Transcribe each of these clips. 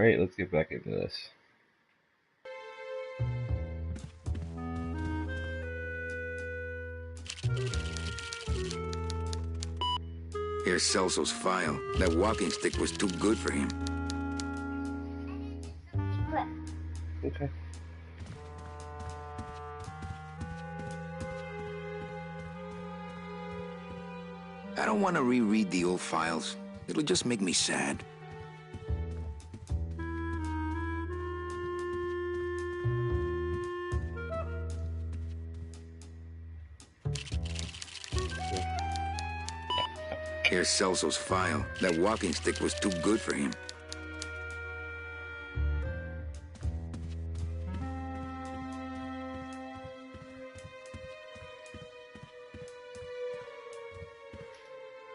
Alright, let's get back into this. Here's Celso's file. That walking stick was too good for him. Okay. I don't want to reread the old files. It'll just make me sad. Here's Celso's file. That walking stick was too good for him.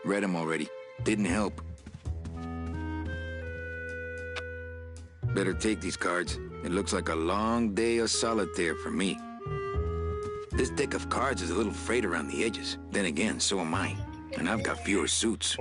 Read them already. Didn't help. Better take these cards. It looks like a long day of solitaire for me. This deck of cards is a little frayed around the edges. Then again, so am I. And I've got fewer suits.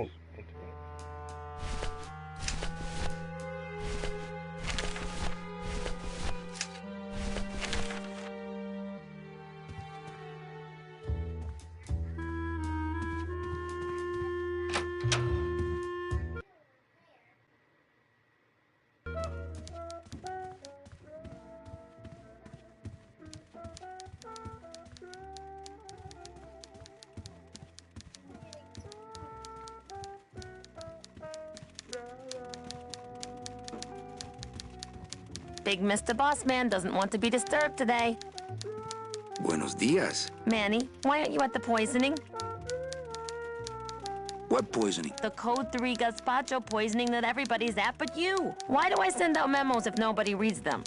Big Mr. Boss Man doesn't want to be disturbed today. Buenos dias. Manny, why aren't you at the poisoning? What poisoning? The Code 3 gazpacho poisoning that everybody's at but you. Why do I send out memos if nobody reads them?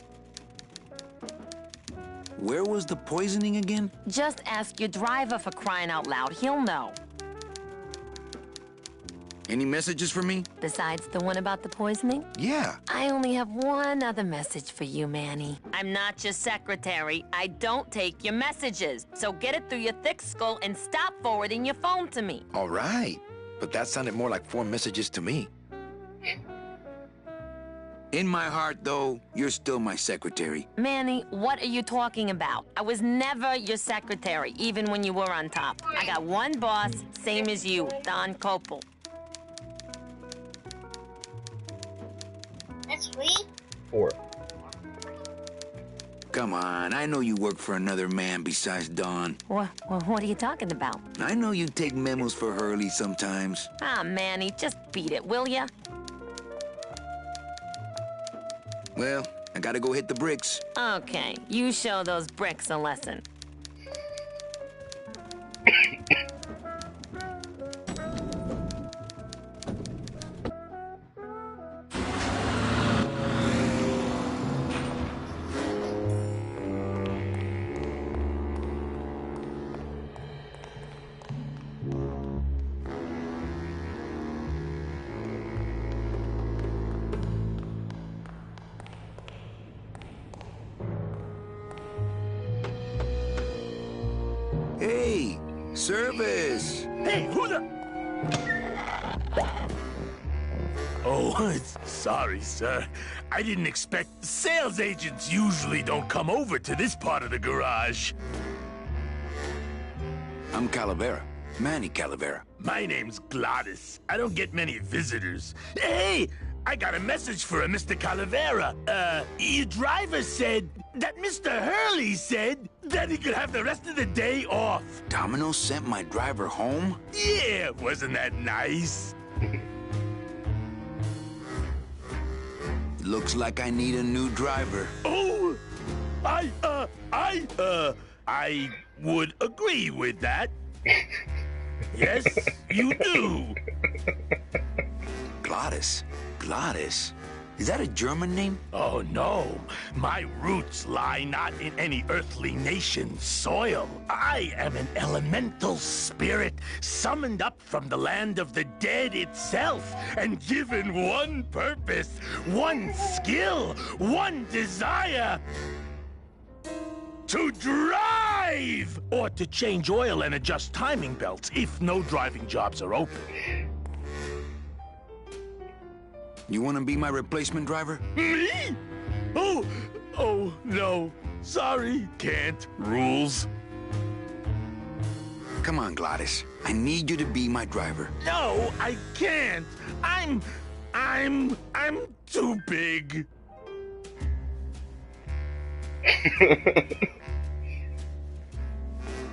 Where was the poisoning again? Just ask your driver, for crying out loud. He'll know. Any messages for me? Besides the one about the poisoning? Yeah. I only have one other message for you, Manny. I'm not your secretary. I don't take your messages. So get it through your thick skull and stop forwarding your phone to me. All right. But that sounded more like 4 messages to me. In my heart, though, you're still my secretary. Manny, what are you talking about? I was never your secretary, even when you were on top. I got one boss, same as you, Don Copel. That's sweet. 4. Come on, I know you work for another man besides Don. What are you talking about? I know you take memos for Hurley sometimes. Ah, Manny, just beat it, will ya? Well, I gotta go hit the bricks. Okay, you show those bricks a lesson. Hey, service! Hey, who the... Oh, sorry, sir. I didn't expect... Sales agents usually don't come over to this part of the garage. I'm Calavera. Manny Calavera. My name's Gladys. I don't get many visitors. Hey, I got a message for a Mr. Calavera. Your driver said that Mr. Hurley said that he could have the rest of the day off. Domino sent my driver home? Yeah, wasn't that nice? Looks like I need a new driver. Oh, I would agree with that. Yes, you do. Gladys. Gladys? Is that a German name? Oh, no. My roots lie not in any earthly nation's soil. I am an elemental spirit summoned up from the land of the dead itself and given one purpose, one skill, one desire. To drive! Or to change oil and adjust timing belts if no driving jobs are open. You want to be my replacement driver? Me? Oh, no. Sorry, can't. Rules. Come on, Gladys. I need you to be my driver. No, I can't. I'm too big.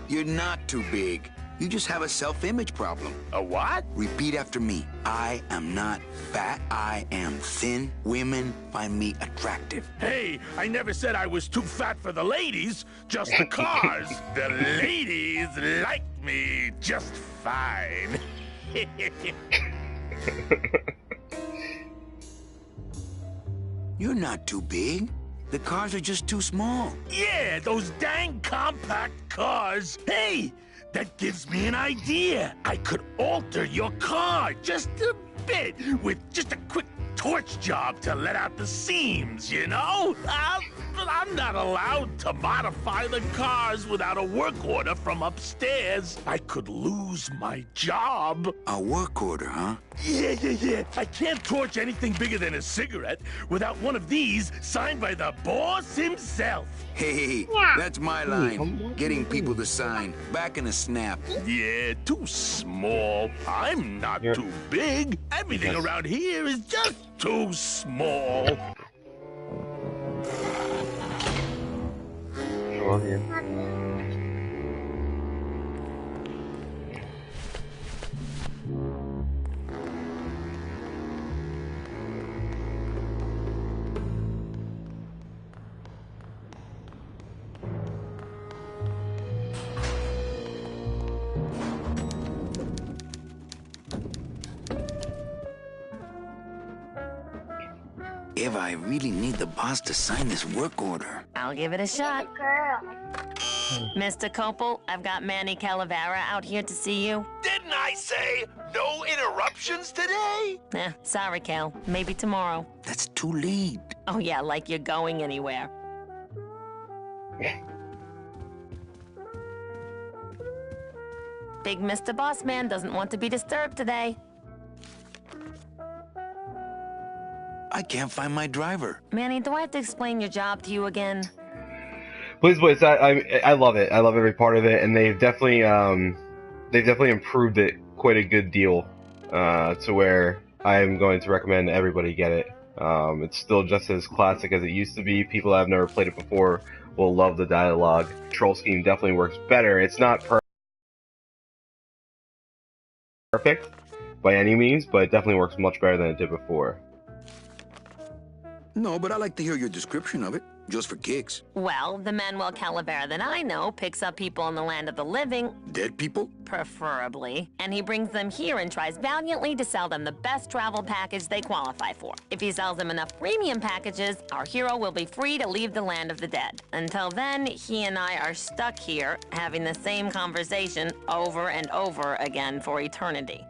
You're not too big. You just have a self-image problem. A what? Repeat after me. I am not fat. I am thin. Women find me attractive. Hey, I never said I was too fat for the ladies, just the cars. The ladies like me just fine. You're not too big. The cars are just too small. Yeah, those dang compact cars. Hey, that gives me an idea. I could alter your car just a bit with just a quick torch job to let out the seams, you know? I'm not allowed to modify the cars without a work order from upstairs. I could lose my job. A work order, huh? Yeah. I can't torch anything bigger than a cigarette without one of these signed by the boss himself. Hey, that's my line. Getting people to sign. Back in a snap. Yeah, too small. I'm not too big. Everything around here is just too small. Come on here. Eva, I really need the boss to sign this work order. I'll give it a shot. Girl. Mr. Copel, I've got Manny Calavera out here to see you. Didn't I say no interruptions today? Sorry, Cal. Maybe tomorrow. That's too late. Oh, yeah, like you're going anywhere. Big Mr. Bossman doesn't want to be disturbed today. I can't find my driver. Manny, do I have to explain your job to you again? Please. I love it. I love every part of it, and they've definitely improved it quite a good deal, to where I'm going to recommend everybody get it. It's still just as classic as it used to be. People that have never played it before will love the dialogue. Control scheme definitely works better. It's not perfect by any means, but it definitely works much better than it did before. No, but I like to hear your description of it, just for kicks. Well, the Manuel Calavera that I know picks up people in the land of the living, Dead people? preferably, and he brings them here and tries valiantly to sell them the best travel package they qualify for. If he sells them enough premium packages, our hero will be free to leave the land of the dead. Until then, he and I are stuck here, having the same conversation over and over again for eternity.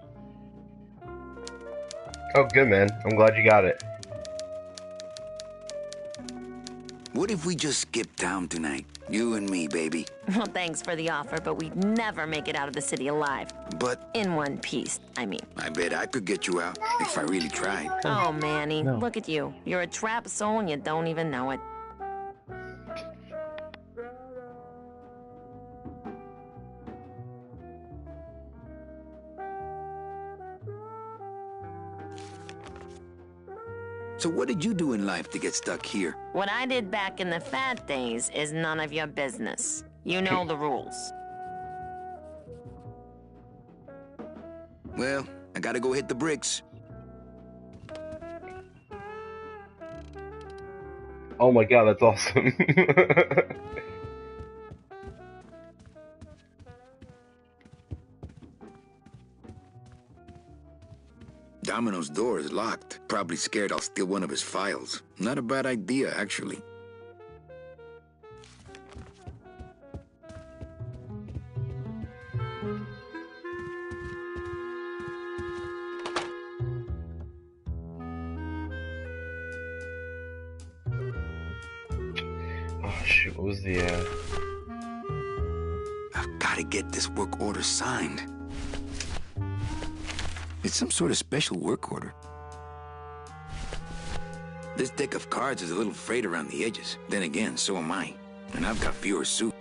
Oh, good, man. I'm glad you got it. What if we just skip town tonight? You and me, baby. Well, thanks for the offer, but we'd never make it out of the city alive. But In one piece, I mean. I bet I could get you out if I really tried. Oh, Manny, No. look at you. You're a trapped soul and you don't even know it. So what did you do in life to get stuck here? What I did back in the fat days is none of your business. You know the rules. Well, I gotta go hit the bricks. Oh my god, that's awesome. Domino's door is locked. Probably scared I'll steal one of his files. Not a bad idea, actually. Oh shoot, what was the I've gotta get this work order signed. It's some sort of special work order. This deck of cards is a little frayed around the edges. Then again, so am I. And I've got fewer suits.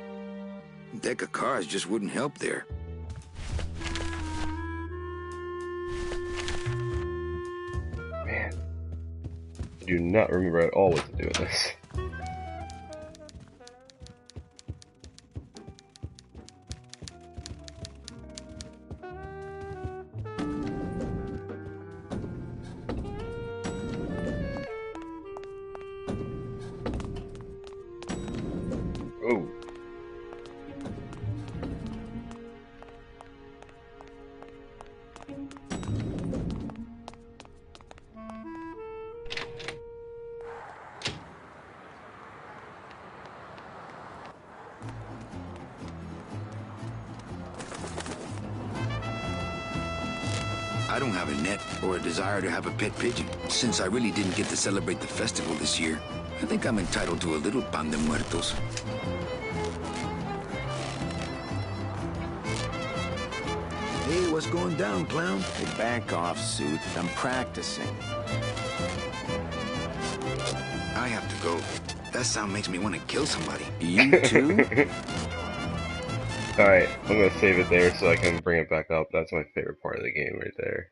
Deck of cards just wouldn't help there. Man. I do not remember at all what to do with this. Oh. I don't have a net or a desire to have a pet pigeon. Since I really didn't get to celebrate the festival this year, I think I'm entitled to a little pan de muertos. Hey, what's going down, clown? Hey, back off, Suit. I'm practicing. I have to go. That sound makes me want to kill somebody. You too? Alright, I'm gonna save it there so I can bring it back up. That's my favorite part of the game right there.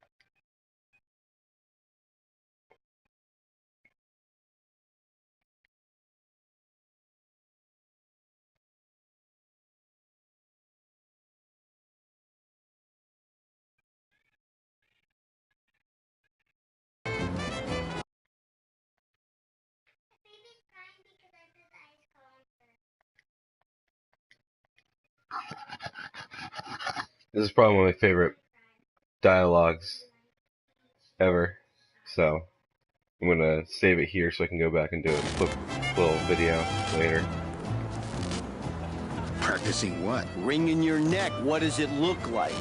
This is probably one of my favorite dialogues ever, so I'm gonna save it here so I can go back and do a quick little video later. Practicing what? Wringing your neck. What does it look like?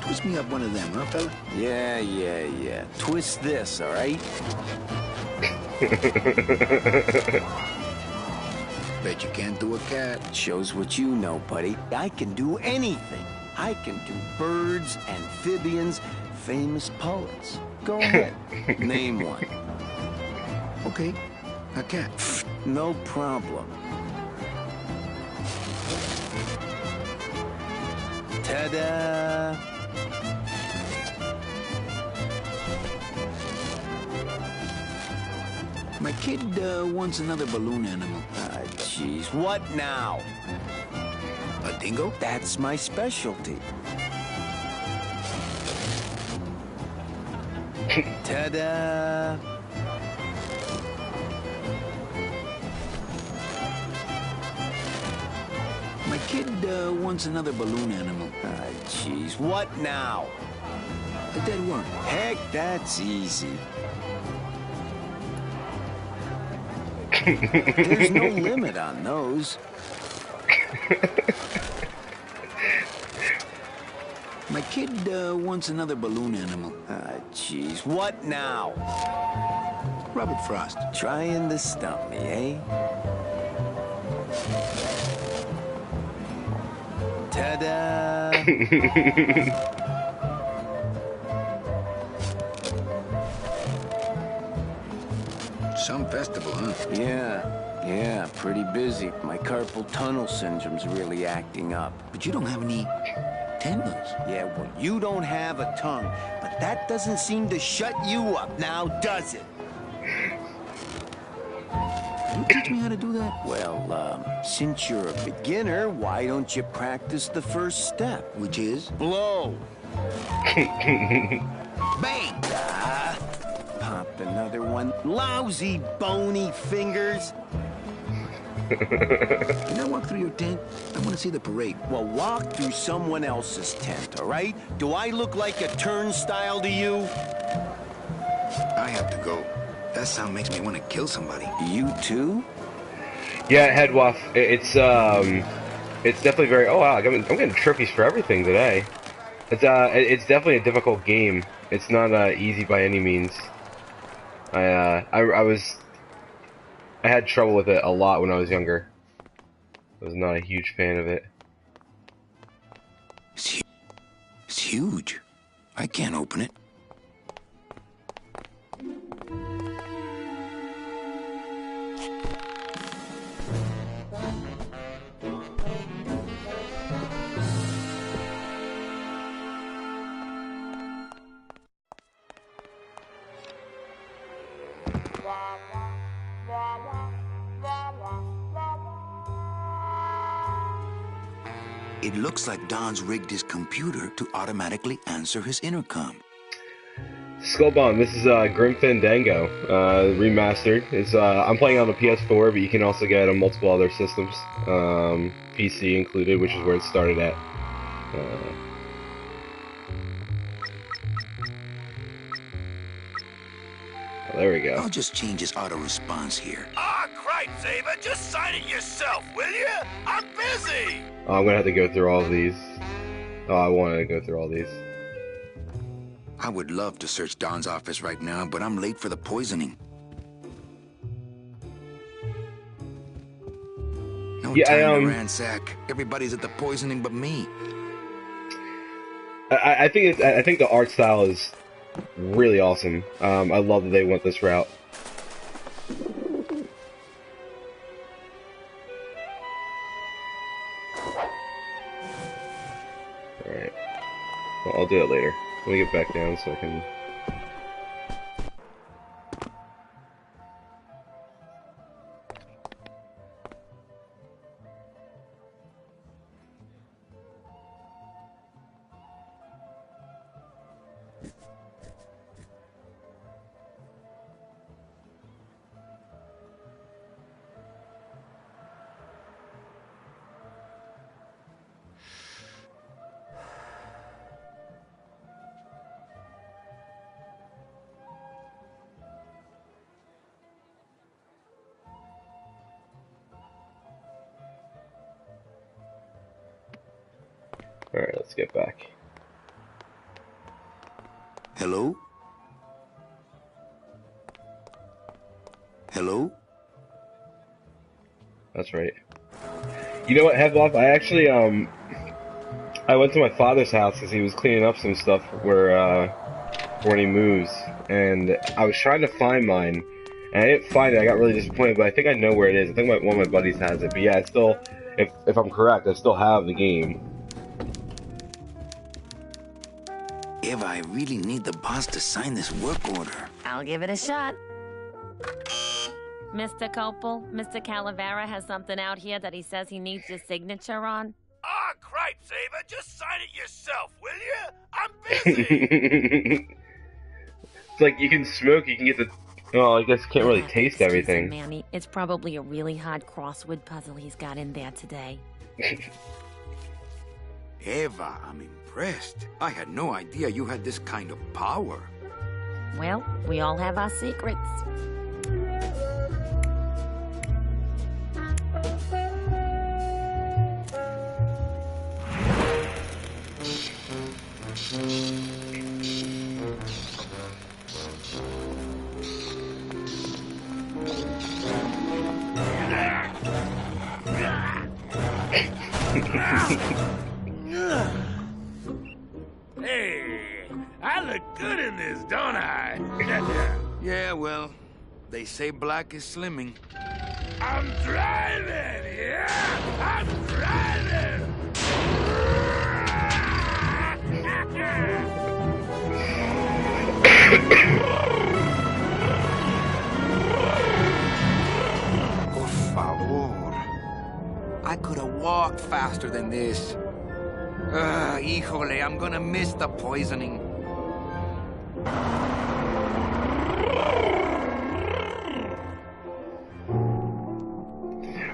Twist me up one of them, huh, fella? Yeah. Twist this, all right? Bet you can't do a cat. Shows what you know, buddy. I can do anything. I can do birds, amphibians, famous poets. Go ahead. Name one. Okay, a cat. No problem. Ta-da! My kid wants another balloon animal. Jeez. What now? A dingo? That's my specialty. Ta-da! My kid wants another balloon animal. Jeez. What now? A dead worm. Heck, that's easy. There's no limit on those. My kid wants another balloon animal. Jeez. What now? Robert Frost. Trying to stump me, eh? Ta-da! Some festival, huh? Yeah, pretty busy. My carpal tunnel syndrome's really acting up. But you don't have any tendons. Yeah, well, you don't have a tongue, but that doesn't seem to shut you up now, does it? Can you teach me how to do that? Well, since you're a beginner, why don't you practice the first step? Which is? Blow! Bang! Pop another one. Lousy, bony fingers. Can I walk through your tent? I want to see the parade. Well, walk through someone else's tent, all right? Do I look like a turnstile to you? I have to go. That sound makes me want to kill somebody. You too? Yeah, Headwuff, it's definitely very. Oh wow, I'm getting trophies for everything today. It's definitely a difficult game. It's not easy by any means. I had trouble with it a lot when I was younger. I was not a huge fan of it. It's huge. I can't open it. It looks like Don's rigged his computer to automatically answer his intercom. Skullbomb, this is Grim Fandango, remastered. It's I'm playing on the PS4, but you can also get it on multiple other systems, PC included, which is where it started at. There we go. I'll just change his auto response here. Ah, cripes, Saber, just sign it yourself, will you? I'm busy. Oh, I'm gonna have to go through all of these. Oh, I wanted to go through all these. I would love to search Don's office right now, but I'm late for the poisoning. No time to ransack. Everybody's at the poisoning but me. I think the art style is really awesome. I love that they went this route. Alright. Well, I'll do it later. Let me get back down so I can... Alright, let's get back. Hello? Hello? That's right. You know what, Headloff? I actually, I went to my father's house because he was cleaning up some stuff where when he moves, and I was trying to find mine, and I didn't find it. I got really disappointed, but I think I know where it is. I think one of my buddies has it. But yeah, I still, if I'm correct, I still have the game. Eva, I really need the boss to sign this work order. I'll give it a shot. Mr. Copel, Mr. Calavera has something out here that he says he needs your signature on. Ah, cripes, Saber, just sign it yourself, will you? I'm busy. It's like you can smoke, you can get the... Oh, I guess you can't really taste everything. Manny, it's probably a really hard crossword puzzle he's got in there today. Eva, I'm impressed. I had no idea you had this kind of power. Well, we all have our secrets. Hey, I look good in this, don't I? Yeah, well, they say black is slimming. I'm driving, yeah! I'm driving! Por favor. I could have walked faster than this. Híjole, I'm gonna miss the poisoning.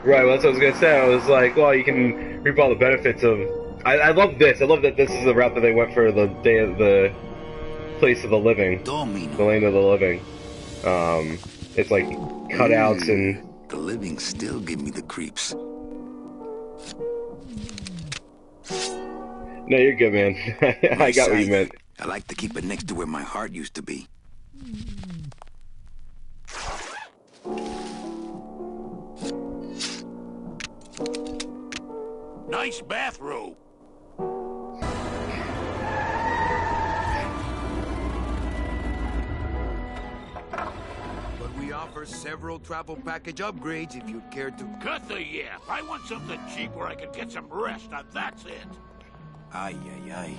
Right, well, that's what I was gonna say. I was like, well, you can reap all the benefits of... I love this. I love that this is the route that they went for the day of the place of the living. Domino. The land of the living. It's like cutouts and... The living still give me the creeps. No, you're good, man. I got what you meant. I like to keep it next to where my heart used to be. Nice bathrobe. But we offer several travel package upgrades if you'd care to... Cut the yap. I want something cheap where I can get some rest, and that's it. Ay, ay, ay.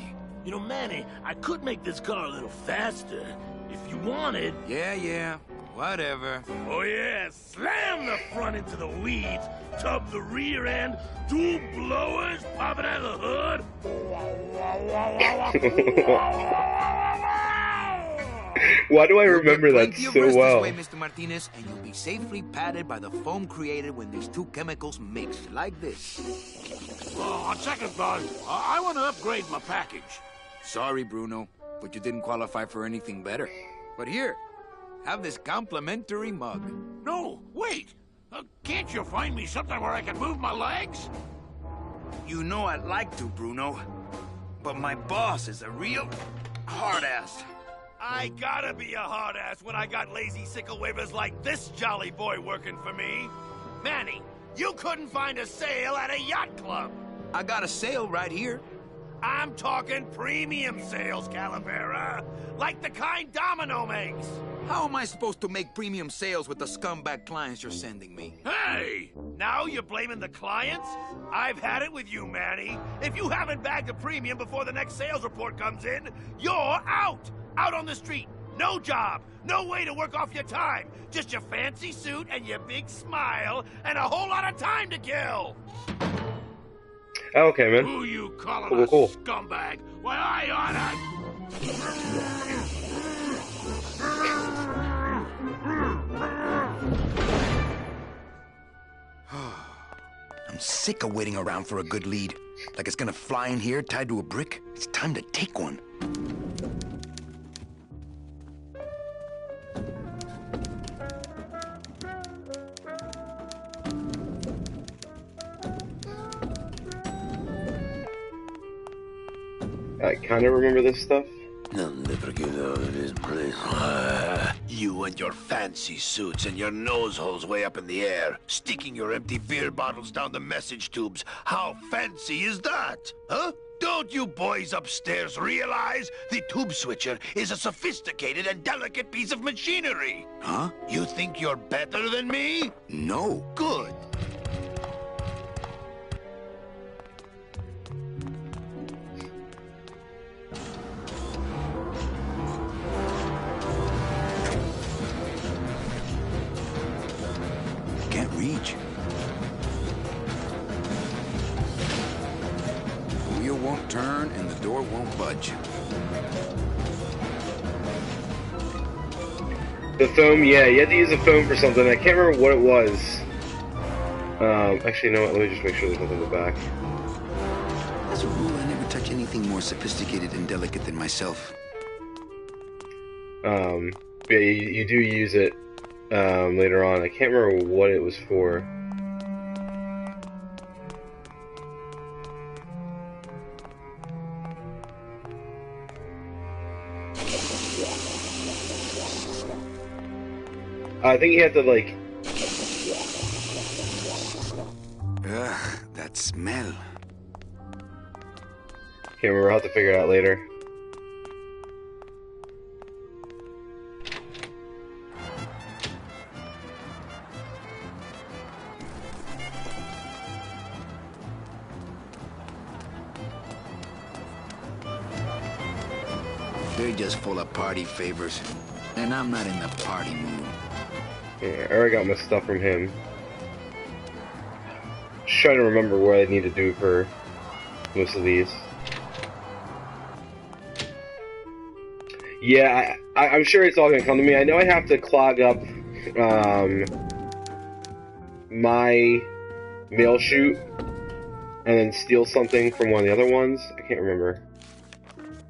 You know, Manny, I could make this car a little faster. If you wanted... Yeah. Whatever. Oh yeah, slam the front into the weeds, tub the rear end, two blowers popping out of the hood. Why do I remember that Plenty of so rest well? this way, Mr. Martinez, and you'll be safely padded by the foam created when these two chemicals mix, like this. On second thought, I want to upgrade my package. Sorry, Bruno, but you didn't qualify for anything better. But here, have this complimentary mug. No, wait. Can't you find me something where I can move my legs? You know I'd like to, Bruno, but my boss is a real hard-ass. I gotta be a hard ass when I got lazy sickle wavers like this jolly boy working for me. Manny, you couldn't find a sale at a yacht club. I got a sale right here. I'm talking premium sales, Calavera. Like the kind Domino makes. How am I supposed to make premium sales with the scumbag clients you're sending me? Hey! Now you're blaming the clients? I've had it with you, Manny. If you haven't bagged a premium before the next sales report comes in, you're out! Out on the street. No job. No way to work off your time. Just your fancy suit and your big smile and a whole lot of time to kill. Okay, man. Who you calling Cool. a scumbag? Why, I oughta... I'm sick of waiting around for a good lead. Like it's gonna fly in here tied to a brick. It's time to take one. I kind of remember this stuff. I'll never get out of this place. You and your fancy suits and your nose holes way up in the air, sticking your empty beer bottles down the message tubes. How fancy is that? Huh? Don't you boys upstairs realize the tube switcher is a sophisticated and delicate piece of machinery? Huh? You think you're better than me? No. Good. Can't reach. The wheel won't turn and the door won't budge. The foam, yeah, you had to use the foam for something. I can't remember what it was. Actually, you know what? Let me just make sure there's nothing in the back. As a rule, I never touch anything more sophisticated and delicate than myself. Yeah, you do use it later on. I can't remember what it was for. I think you have to, like... Ugh, that smell. Can't remember. I'll have to figure it out later. They're just full of party favors. And I'm not in the party mood. Yeah, I already got my stuff from him. Just trying to remember what I need to do for most of these. Yeah, I'm sure it's all gonna come to me. I know I have to clog up my mail chute and then steal something from one of the other ones. I can't remember.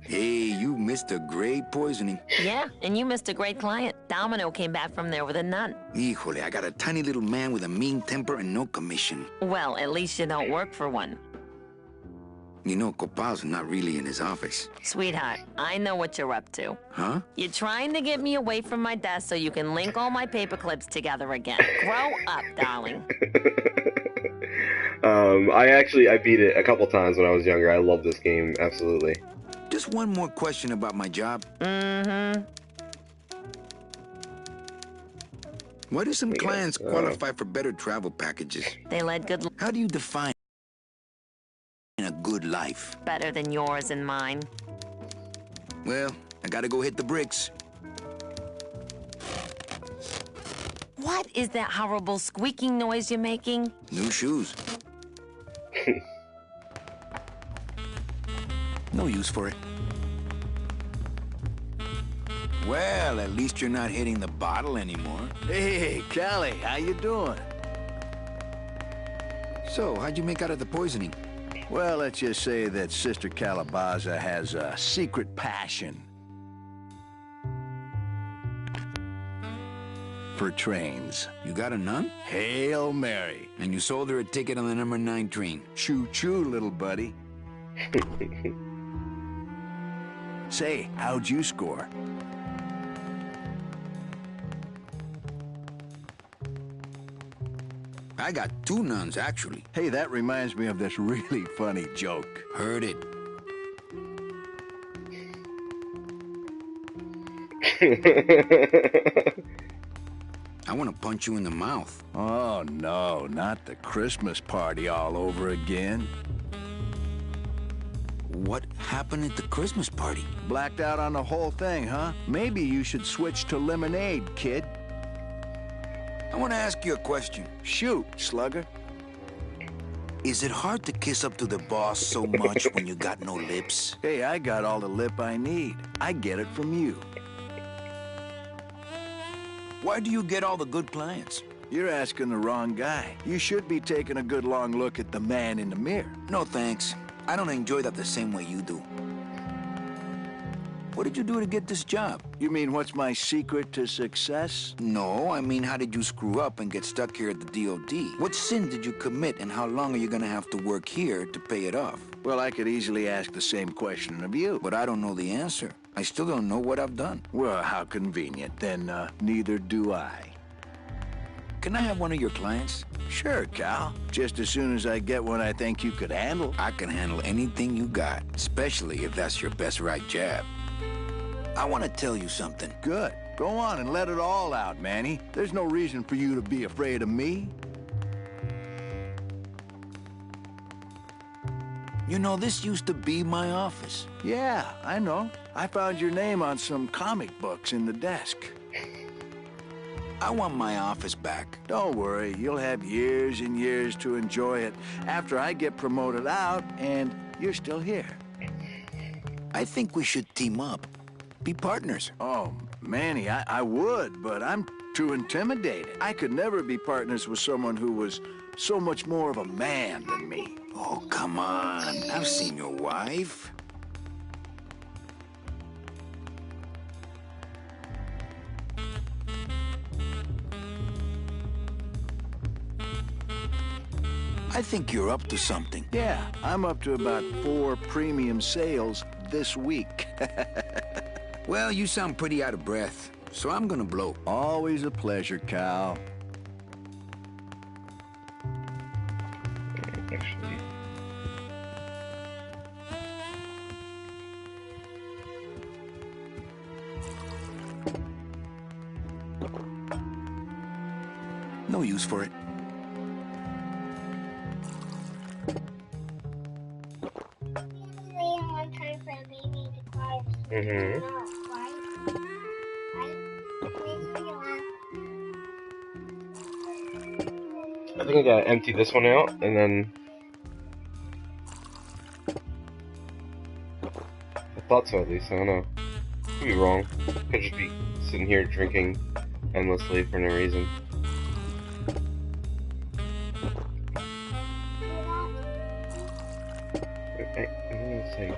Hey, you missed a great poisoning. Yeah, and you missed a great client. Domino came back from there with a nut. Híjole, I got a tiny little man with a mean temper and no commission. Well, at least you don't work for one. You know, Copal's not really in his office. Sweetheart, I know what you're up to. Huh? You're trying to get me away from my desk so you can link all my paper clips together again. Grow up, darling. I beat it a couple times when I was younger. I love this game, absolutely. Just one more question about my job. Mm-hmm. Why do some clients qualify for better travel packages? They led good How do you define a good life? better than yours and mine. Well, I gotta go hit the bricks. What is that horrible squeaking noise you're making? New shoes. No use for it. Well, at least you're not hitting the bottle anymore. Hey, Callie, how you doing? So, how'd you make out of the poisoning? Well, let's just say that Sister Calabaza has a secret passion for trains. You got a nun? Hail Mary. And you sold her a ticket on the number 9 train. Choo-choo, little buddy. Say, how'd you score? I got 2 nuns, actually. Hey, that reminds me of this really funny joke. Heard it. I want to punch you in the mouth. Oh, no, not the Christmas party all over again. What happened at the Christmas party? Blacked out on the whole thing, huh? Maybe you should switch to lemonade, kid. I want to ask you a question. Shoot, slugger. Is it hard to kiss up to the boss so much when you got no lips? Hey, I got all the lip I need. I get it from you. Why do you get all the good clients? You're asking the wrong guy. You should be taking a good long look at the man in the mirror. No thanks. I don't enjoy that the same way you do. What did you do to get this job? You mean what's my secret to success? No, I mean how did you screw up and get stuck here at the DOD? What sin did you commit and how long are you gonna have to work here to pay it off? Well, I could easily ask the same question of you. But I don't know the answer. I still don't know what I've done. Well, how convenient. Then, neither do I. Can I have one of your clients? Sure, Cal. Just as soon as I get one I think you could handle. I can handle anything you got, especially if that's your best right jab. I want to tell you something. Good. Go on and let it all out, Manny. There's no reason for you to be afraid of me. You know, this used to be my office. Yeah, I know. I found your name on some comic books in the desk. I want my office back. Don't worry, you'll have years and years to enjoy it after I get promoted out and you're still here. I think we should team up. Be partners. Oh, Manny, I would, but I'm too intimidated. I could never be partners with someone who was so much more of a man than me. Oh, come on. I've seen your wife. I think you're up to something. Yeah, I'm up to about 4 premium sales this week. Well, you sound pretty out of breath, so I'm gonna blow. Always a pleasure, Cal. Actually, No use for it. One time for a baby to cry. Mhm. No, right? I think I gotta empty this one out, and then I thought so at least. I don't know. Could be wrong. Could just be sitting here drinking endlessly for no reason. Let's see.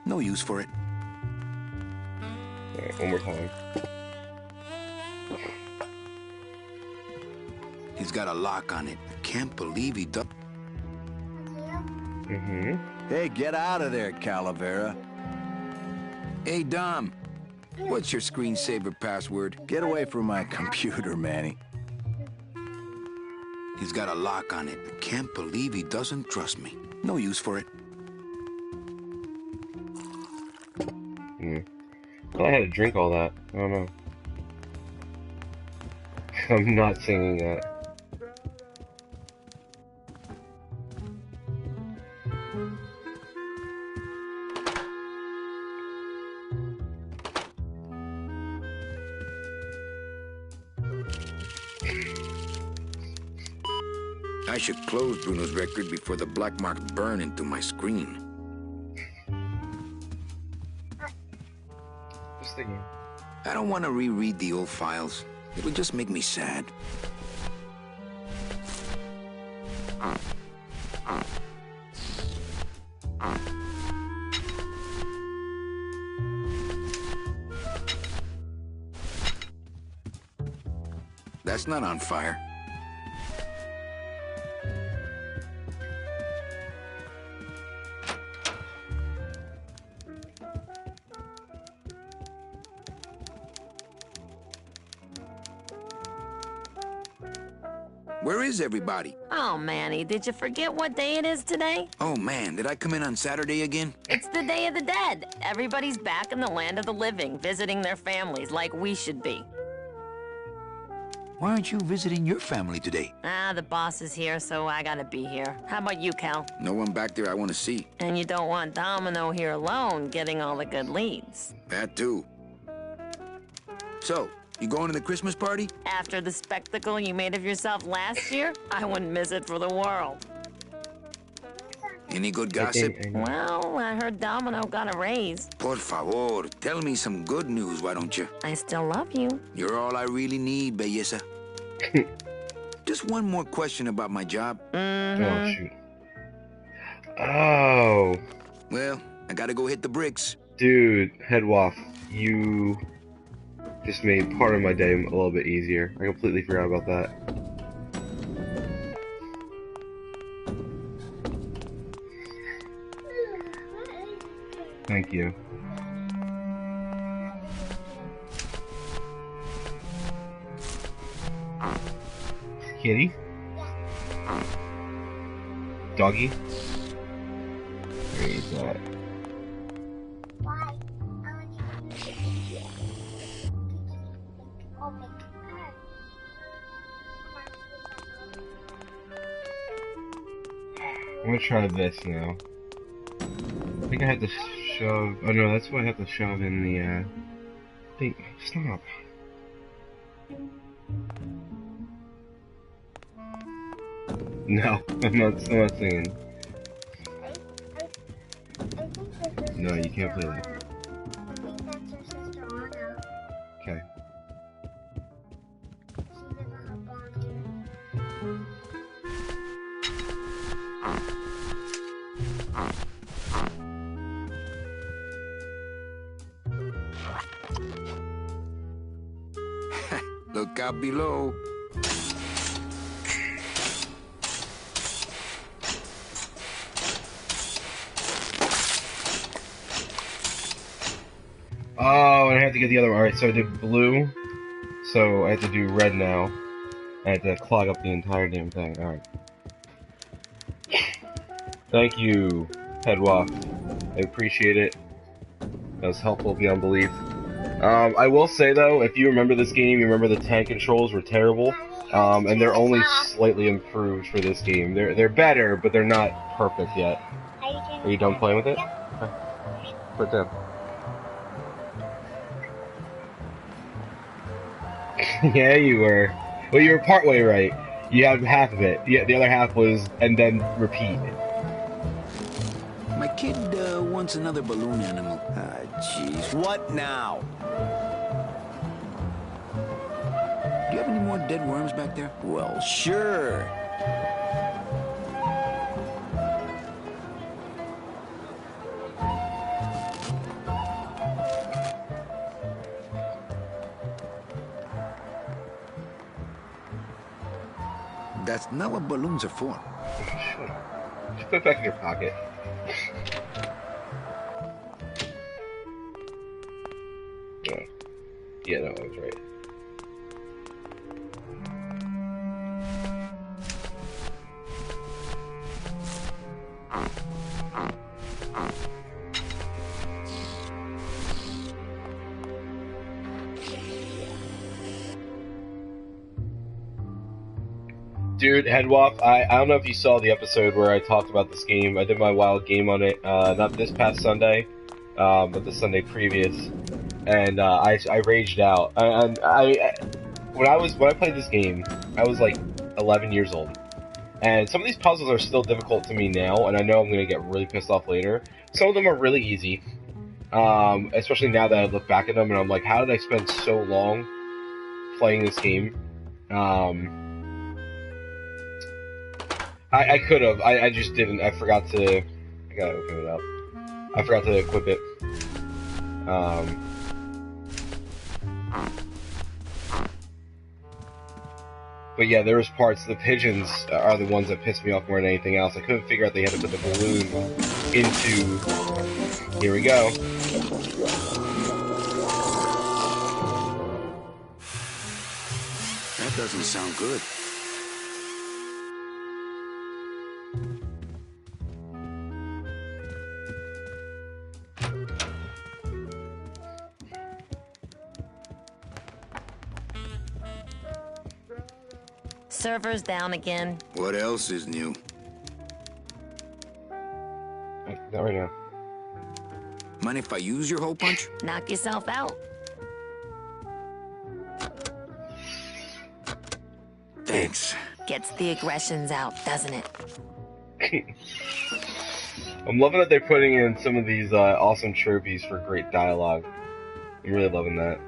No use for it. Alright, one more time. He's got a lock on it. I can't believe he does. Mm-hmm. Hey, get out of there, Calavera. Hey, Dom. What's your screensaver password? Get away from my computer, Manny. He's got a lock on it. I can't believe he doesn't trust me. No use for it. Well, I had to drink all that. I don't know. I'm not singing that. I should close Bruno's record before the black marks burn into my screen. Just thinking. I don't want to reread the old files. It'll just make me sad. That's not on fire. Where is everybody? Oh, Manny, did you forget what day it is today? Oh man, did I come in on Saturday again? It's the Day of the Dead. Everybody's back in the land of the living, visiting their families like we should be. Why aren't you visiting your family today? Ah, the boss is here, so I gotta be here. How about you, Cal? No one back there I want to see. And you don't want Domino here alone, getting all the good leads. That too. So, you going to the Christmas party? After the spectacle you made of yourself last year, I wouldn't miss it for the world. Any good gossip? Well, I heard Domino got a raise. Por favor, tell me some good news, why don't you? I still love you. You're all I really need, belleza. Just one more question about my job. Oh, shoot. Oh. Well, I gotta go hit the bricks. Dude, Headwaff, you just made part of my day a little bit easier. I completely forgot about that. Thank you. Kitty? Doggy? Where is that? Why? I want you to open the car. I'm gonna try this now. I think I have to shove. Oh no, that's what I have to shove in the thing. Stop. No, I'm not singing. I think this is No, you can't play Sister that. Anna. I think that's your sister Anna. Okay. She's gonna hop on here. Look out below. Oh, and I have to get the other one. Alright, so I did blue. So I have to do red now. I have to clog up the entire damn thing. Alright. Thank you, Headwaff. I appreciate it. That was helpful beyond belief. I will say though, if you remember this game, you remember the tank controls were terrible. And they're only slightly improved for this game. They're better, but they're not perfect yet. Are you done playing with it? Okay. Put it down. Yeah, you were. Well, you were partway right. You had half of it. Yeah, the other half was, and then repeat. My kid wants another balloon animal. Ah, jeez. What now? Do you have any more dead worms back there? Well, sure. That's not what balloons are for. Sure. Just put it back in your pocket. Yeah. Yeah, no, I was right. Dude, Headwaff, I don't know if you saw the episode where I talked about this game. I did my wild game on it, not this past Sunday, but the Sunday previous, and I raged out. And when I played this game, I was like 11 years old, And some of these puzzles are still difficult to me now, and I know I'm going to get really pissed off later. Some of them are really easy, especially now that I look back at them and I'm like, how did I spend so long playing this game? I could have. I just didn't. I forgot to. I gotta open it up. I forgot to equip it. But yeah, there was parts. The pigeons are the ones that pissed me off more than anything else. I couldn't figure out they had to put the balloon into. Here we go. That doesn't sound good. Server's down again. What else is new? Not right now. Mind if I use your hole punch? Knock yourself out. Thanks. Gets the aggressions out, doesn't it? I'm loving that they're putting in some of these awesome trophies for great dialogue. I'm really loving that.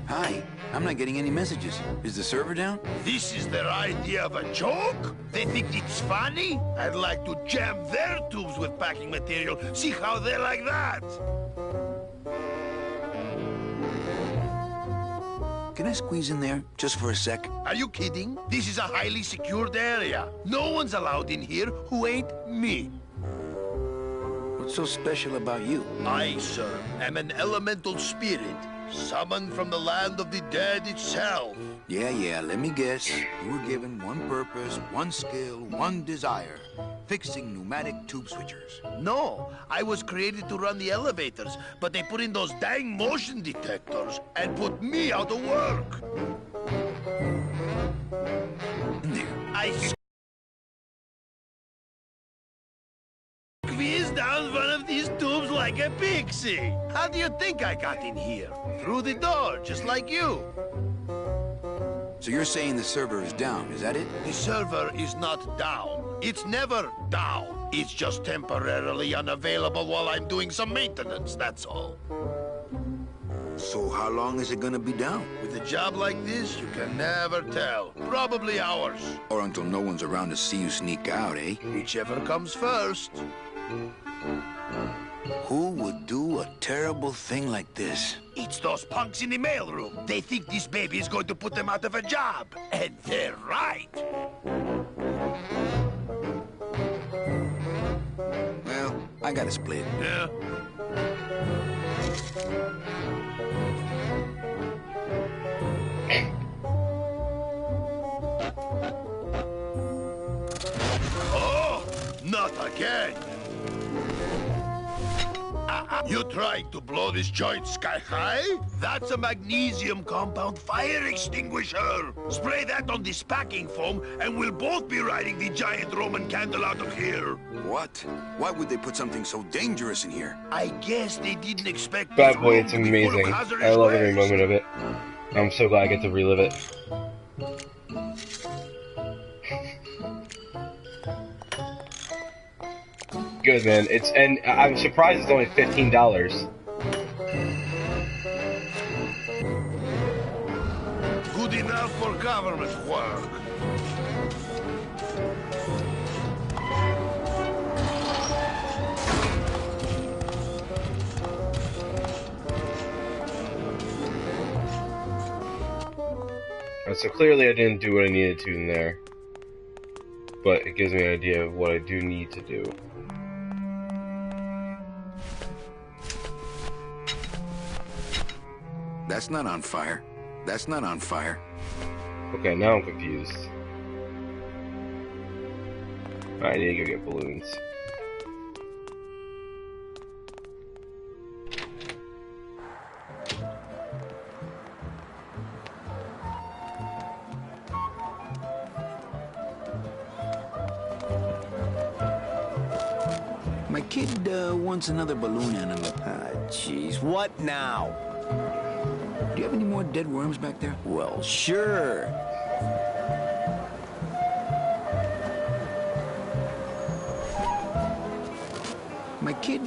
Hi, I'm not getting any messages. Is the server down? This is their idea of a joke? They think it's funny? I'd like to jam their tubes with packing material. See how they like that? Can I squeeze in there just for a sec? Are you kidding? This is a highly secured area. No one's allowed in here who ain't me. What's so special about you? I, sir, am an elemental spirit, summoned from the land of the dead itself. Yeah, let me guess. You were given one purpose, one skill, one desire. Fixing pneumatic tube switchers. No, I was created to run the elevators, but they put in those dang motion detectors and put me out of work. In there. I squeezed down one of these tubes like a pixie. How do you think I got in here? Through the door, just like you. So you're saying the server is down, is that it? The server is not down. It's never down. It's just temporarily unavailable while I'm doing some maintenance, that's all. So how long is it gonna be down? With a job like this, you can never tell. Probably hours. Or until no one's around to see you sneak out, eh? Whichever comes first. Who would do a terrible thing like this? It's those punks in the mailroom. They think this baby is going to put them out of a job. And they're right. Well, I gotta split. Yeah. Oh, not again. You trying to blow this joint sky high? That's a magnesium compound fire extinguisher. Spray that on this packing foam, and we'll both be riding the giant Roman candle out of here. What? Why would they put something so dangerous in here? I guess they didn't expect Bad this Boy, room it's to be full of amazing. hazardous I love every waste. moment of it. I'm so glad I get to relive it. Good, man. And I'm surprised it's only $15. Good enough for government work. So clearly I didn't do what I needed to in there. But it gives me an idea of what I do need to do. That's not on fire. That's not on fire. Okay, now I'm confused. I need to go get balloons. kid wants another balloon animal. Ah, jeez, what now? Do you have any more dead worms back there? Well, sure. My kid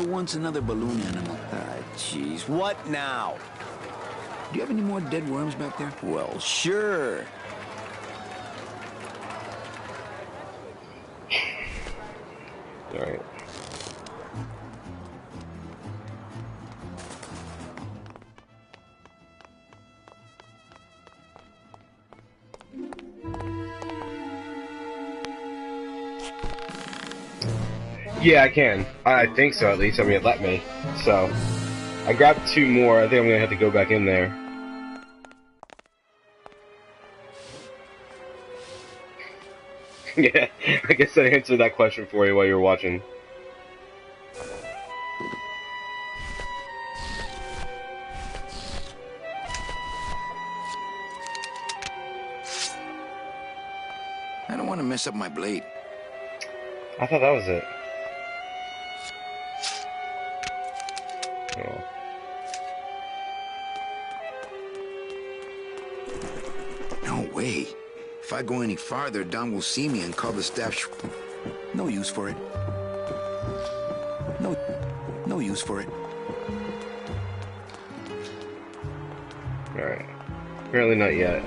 wants another balloon animal. Ah, jeez, what now? Do you have any more dead worms back there? Well, sure. Alright. Yeah, I can. I think so, at least. I mean, it let me. So, I grabbed 2 more. I think I'm gonna have to go back in there. Yeah, I guess I answered that question for you while you were watching. I don't want to mess up my blade. I thought that was it. Oh. No way. If I go any farther, Don will see me and call the staff. No use for it. No use for it. Alright. Apparently not yet.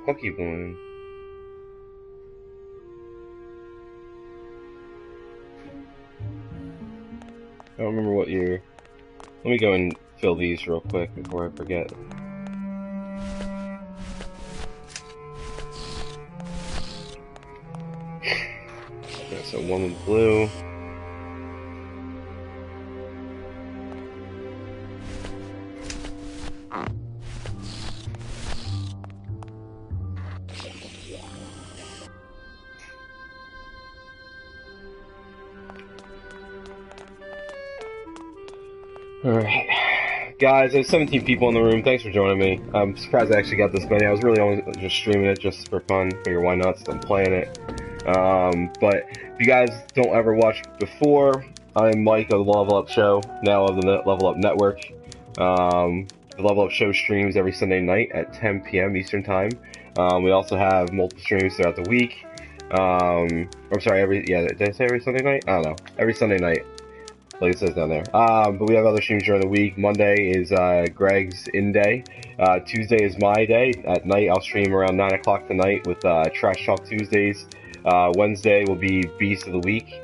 Hockey balloon. I don't remember what year. Let me go and fill these real quick before I forget. Okay, so 1 with blue. Alright. Guys, there's 17 people in the room. Thanks for joining me. I'm surprised I actually got this many. I was really only just streaming it just for fun. Figure why not, since I'm playing it. But if you guys don't ever watch before, I'm Mike of the Level Up Show, now of the Level Up Network. The Level Up Show streams every Sunday night at 10 p.m. Eastern Time. We also have multiple streams throughout the week. I'm sorry, did I say every Sunday night? I don't know. Every Sunday night, like it says down there. But we have other streams during the week. Monday is Greg's In Day. Tuesday is my day. At night, I'll stream around 9 o'clock tonight with Trash Talk Tuesdays. Wednesday will be Beast of the Week.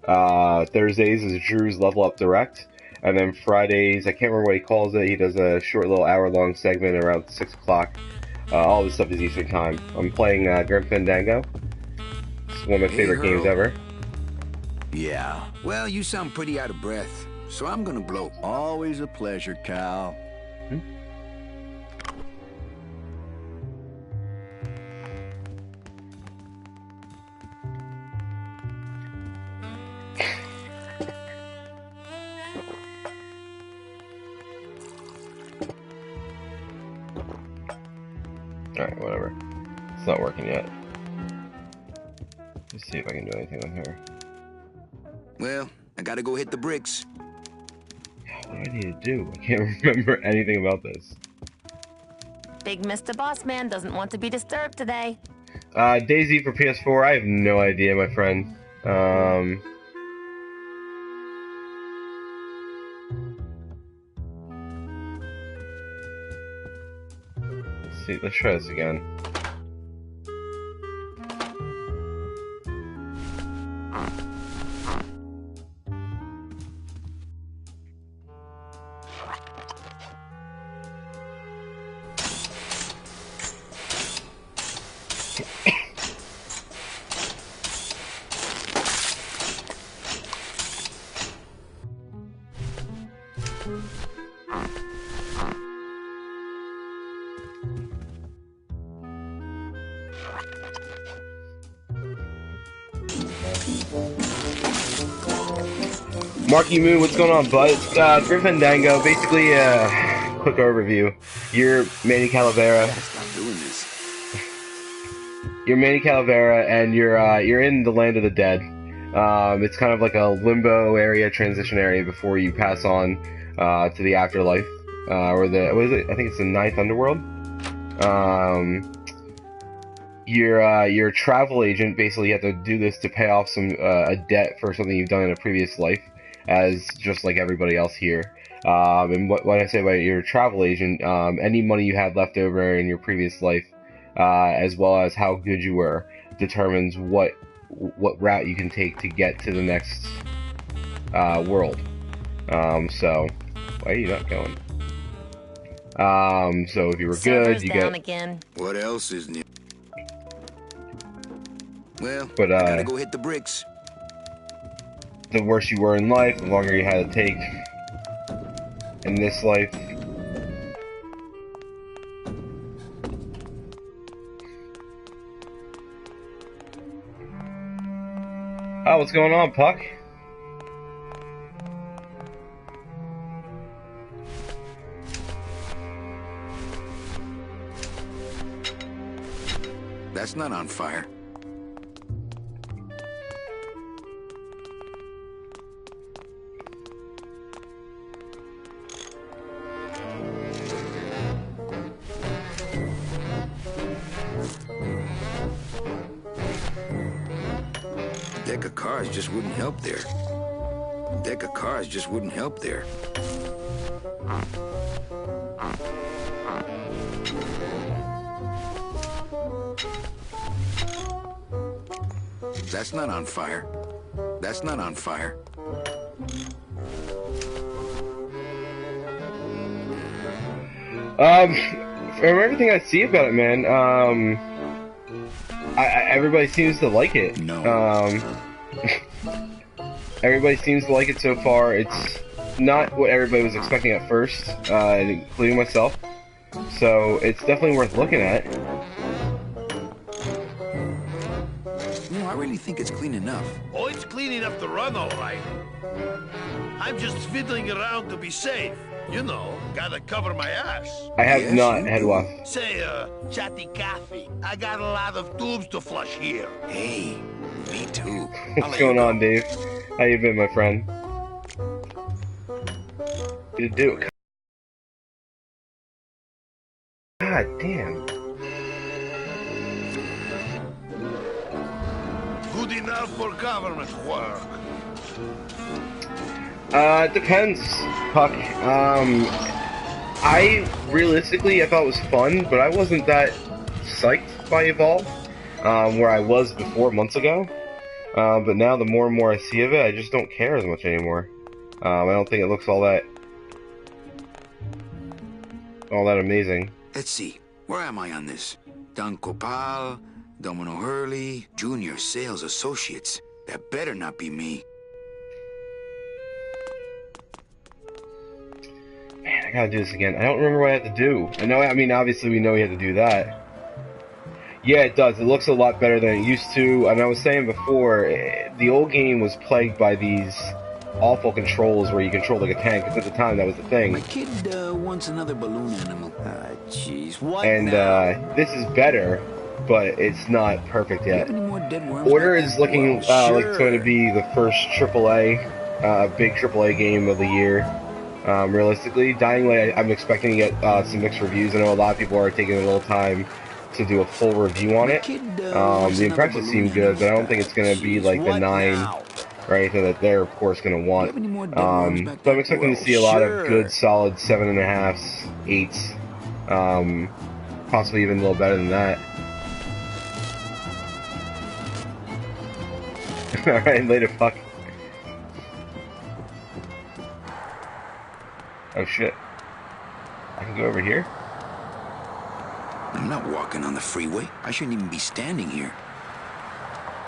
Thursdays is Drew's Level Up Direct. And then Fridays, I can't remember what he calls it. He does a short little hour-long segment around 6 o'clock. All this stuff is Eastern Time. I'm playing Grim Fandango. It's one of my favorite games ever. Yeah. Well, you sound pretty out of breath, so I'm gonna blow. Always a pleasure, Cal. Alright, whatever. It's not working yet. Let's see if I can do anything on here. Well, I gotta go hit the bricks. What do I need to do? I can't remember anything about this. Big Mr. Boss Man doesn't want to be disturbed today. DayZ for PS4, I have no idea, my friend. Let's see, let's try this again. Marky Moo, what's going on, bud? It's Grim Fandango. Basically, quick overview. You're Manny Calavera. Stop doing this. You're Manny Calavera, and you're in the land of the dead. It's kind of like a limbo area, transition area before you pass on to the afterlife, or what is it? I think it's the ninth underworld. You're a travel agent. Basically, you have to do this to pay off a debt for something you've done in a previous life, as just like everybody else here. And what I say about you're a travel agent, any money you had left over in your previous life, as well as how good you were, determines what route you can take to get to the next world. So why are you not going? So if you were good, you down get. Again. What else is new? Well, But I gotta go hit the bricks. The worse you were in life, the longer you had to take in this life. Oh, what's going on, Puck? That's not on fire. Deck of cards just wouldn't help there. Deck of cards just wouldn't help there. That's not on fire. That's not on fire. From everything I see about it, man, everybody seems to like it. No. Everybody seems to like it so far. It's not what everybody was expecting at first, including myself. So it's definitely worth looking at. No, I really think it's clean enough. Oh, it's clean enough to run, all right. I'm just fiddling around to be safe. You know, gotta cover my ass. I have Yes, not you head do. wash. Say, chatty Cathy, I got a lot of tubes to flush here. Hey, me too. What's going on, Dave? How you been, my friend? You do. God damn. Good enough for government work. It depends, Puck. I thought it was fun, but I wasn't that psyched by Evolve, where I was before months ago. But now the more and more I see of it, I just don't care as much anymore. I don't think it looks all that amazing. Let's see. Where am I on this? Don Copal, Domino Hurley, Junior Sales Associates. That better not be me. Man, I gotta do this again. I don't remember what I have to do. I mean, obviously we know we have to do that. Yeah, it does. It looks a lot better than it used to. And I was saying before, the old game was plagued by these awful controls where you control like a tank, because at the time that was the thing. My kid wants another balloon animal. Jeez, what And now? this is better, but it's not perfect Do you yet. have any more dead worms? Order is looking Well, like it's going to sure. be the first AAA, big AAA game of the year. Realistically, Dying Light, I'm expecting to get some mixed reviews. I know a lot of people are taking a little time to do a full review on it. The impressions seem good, but I don't think it's going to be like the 9 or anything that they're, of course, going to want. But I'm expecting to see a lot of good, solid 7.5s, 8s, possibly even a little better than that. Alright, later, fuck. Oh shit. I can go over here? I'm not walking on the freeway. I shouldn't even be standing here.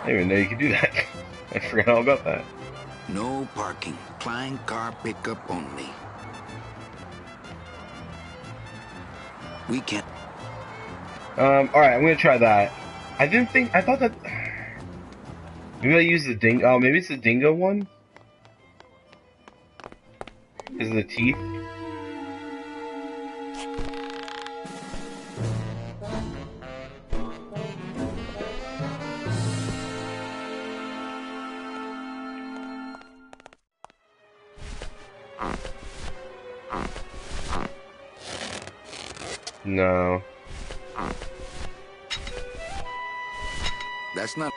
I didn't even know you could do that. I forgot all about that. No parking. Client car pickup only. We can't. Alright, I'm gonna try that. I thought that... Maybe I used the dingo... Oh, maybe it's the dingo one? Because of the teeth? No. That's not...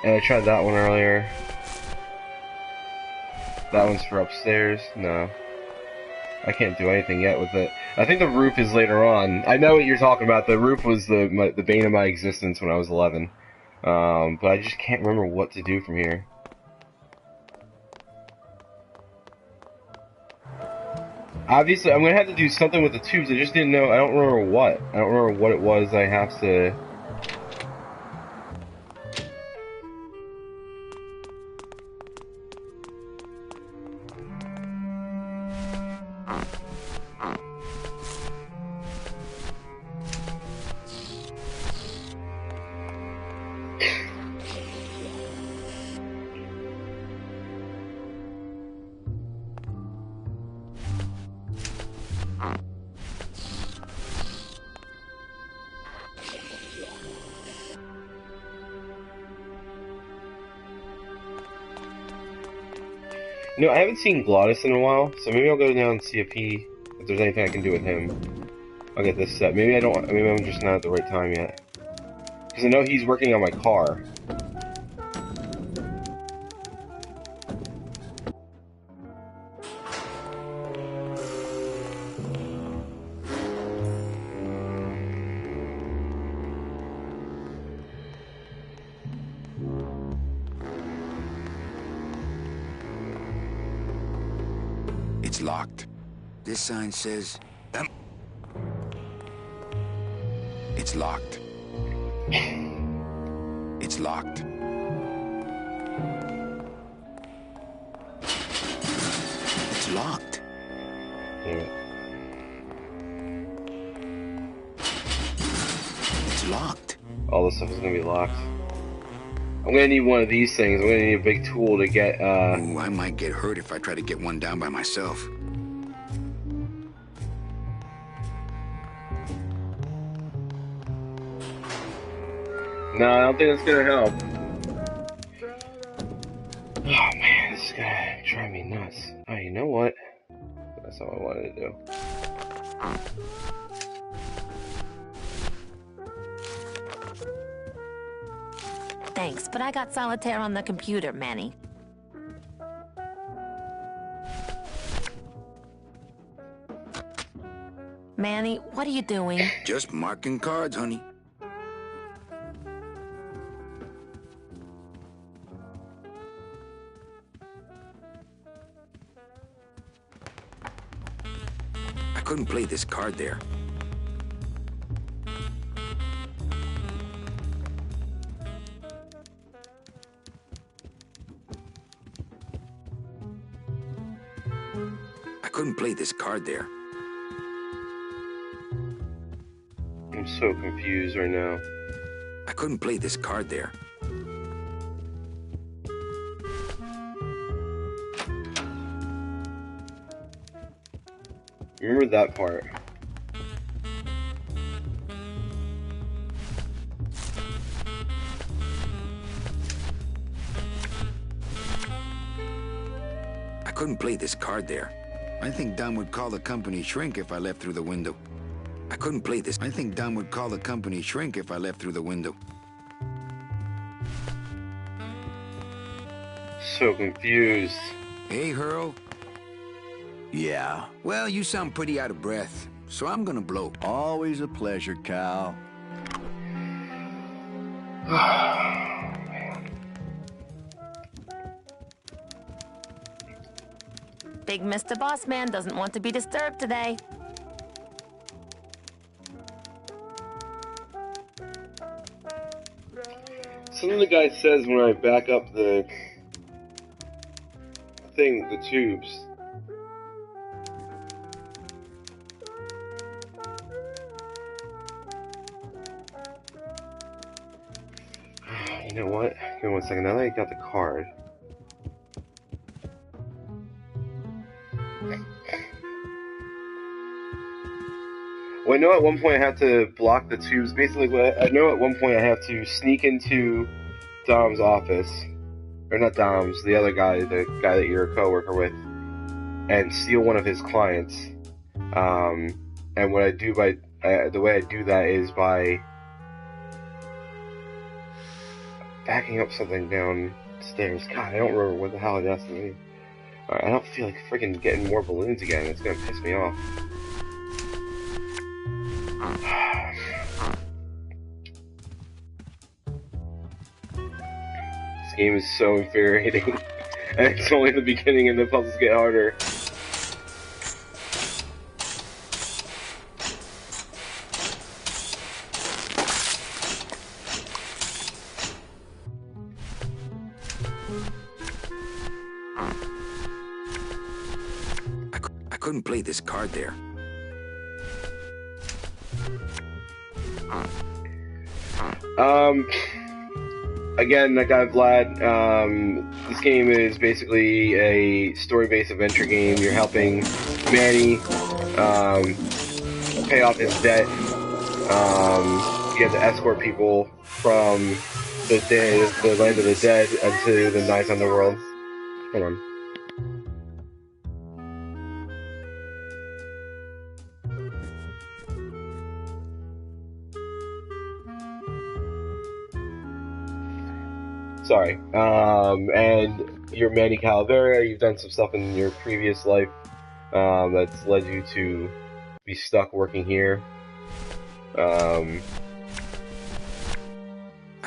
And I tried that one earlier. That one's for upstairs. No. I can't do anything yet with it. I think the roof is later on. I know what you're talking about. The roof was the bane of my existence when I was 11. But I just can't remember what to do from here. Obviously, I'm gonna have to do something with the tubes. I just didn't know. I don't remember what. I don't remember what it was I have to... No, I haven't seen Glottis in a while, so maybe I'll go down and see if there's anything I can do with him. I'll get this set. Maybe I'm just not at the right time yet. Because I know he's working on my car. It's locked. This sign says... It's locked. It's locked. It's locked. Yeah. It's locked. All this stuff is gonna be locked. I'm gonna need one of these things. I'm gonna need a big tool to get, Ooh, I might get hurt if I try to get one down by myself. No, I don't think that's gonna help. Oh man, this is gonna drive me nuts. Oh, you know what? That's all I wanted to do. Thanks, but I got solitaire on the computer, Manny. Manny, what are you doing? Just marking cards, honey. I couldn't play this card there. I couldn't play this card there. I'm so confused right now. I couldn't play this card there. Remember that part. I couldn't play this card there. I think Don would call the company shrink if I left through the window. I couldn't play this. I think Don would call the company shrink if I left through the window. So confused. Hey, Hurl. Yeah, Well, you sound pretty out of breath, so I'm gonna blow. always a pleasure, Cal. Big Mr. Boss Man doesn't want to be disturbed today. Something the guy says when I back up the thing, the tubes. You know what? Give me 1 second. Now that I got the card, know at one point I have to block the tubes. Basically, I know at one point I have to sneak into Dom's office, or not Dom's, the other guy, the guy that you're a coworker with, and steal one of his clients. And what I do the way I do that is by backing up something downstairs. God, I don't remember what the hell it has to be. Alright, I don't feel like freaking getting more balloons again. It's gonna piss me off. This game is so infuriating. And it's only the beginning and the puzzles get harder. I couldn't play this card there. Again, that guy Vlad, this game is basically a story-based adventure game. You're helping Manny, pay off his debt. You have to escort people from the land of the dead into the nice underworld. Hold on. Sorry. And you're Manny Calavera. You've done some stuff in your previous life that's led you to be stuck working here. I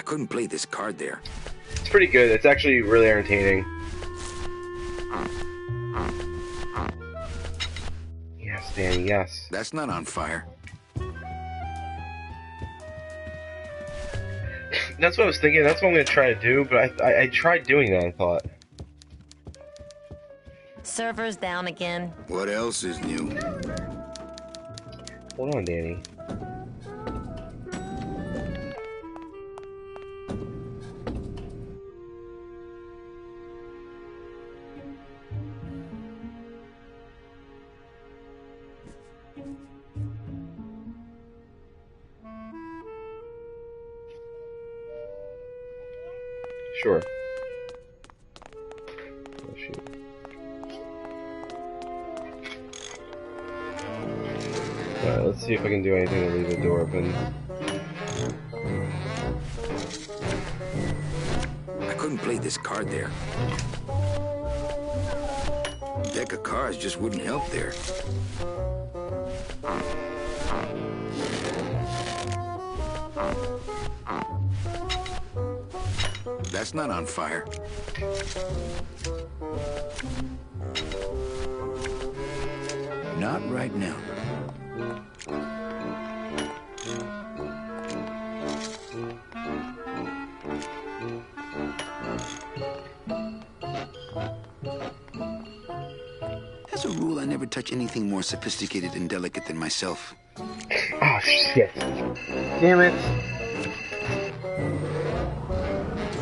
couldn't play this card there. It's pretty good. It's actually really entertaining. Yes, Danny, yes. That's not on fire. That's what I was thinking. That's what I'm going to try to do, but I tried doing that, I thought. Server's down again. What else is new? Hold on, Danny. Sure. Oh, shoot. Alright, let's see if I can do anything to leave the door open. I couldn't play this card there. Deck of cards just wouldn't help there. That's not on fire. Not right now. As a rule, I never touch anything more sophisticated and delicate than myself. Oh, shit. Damn it.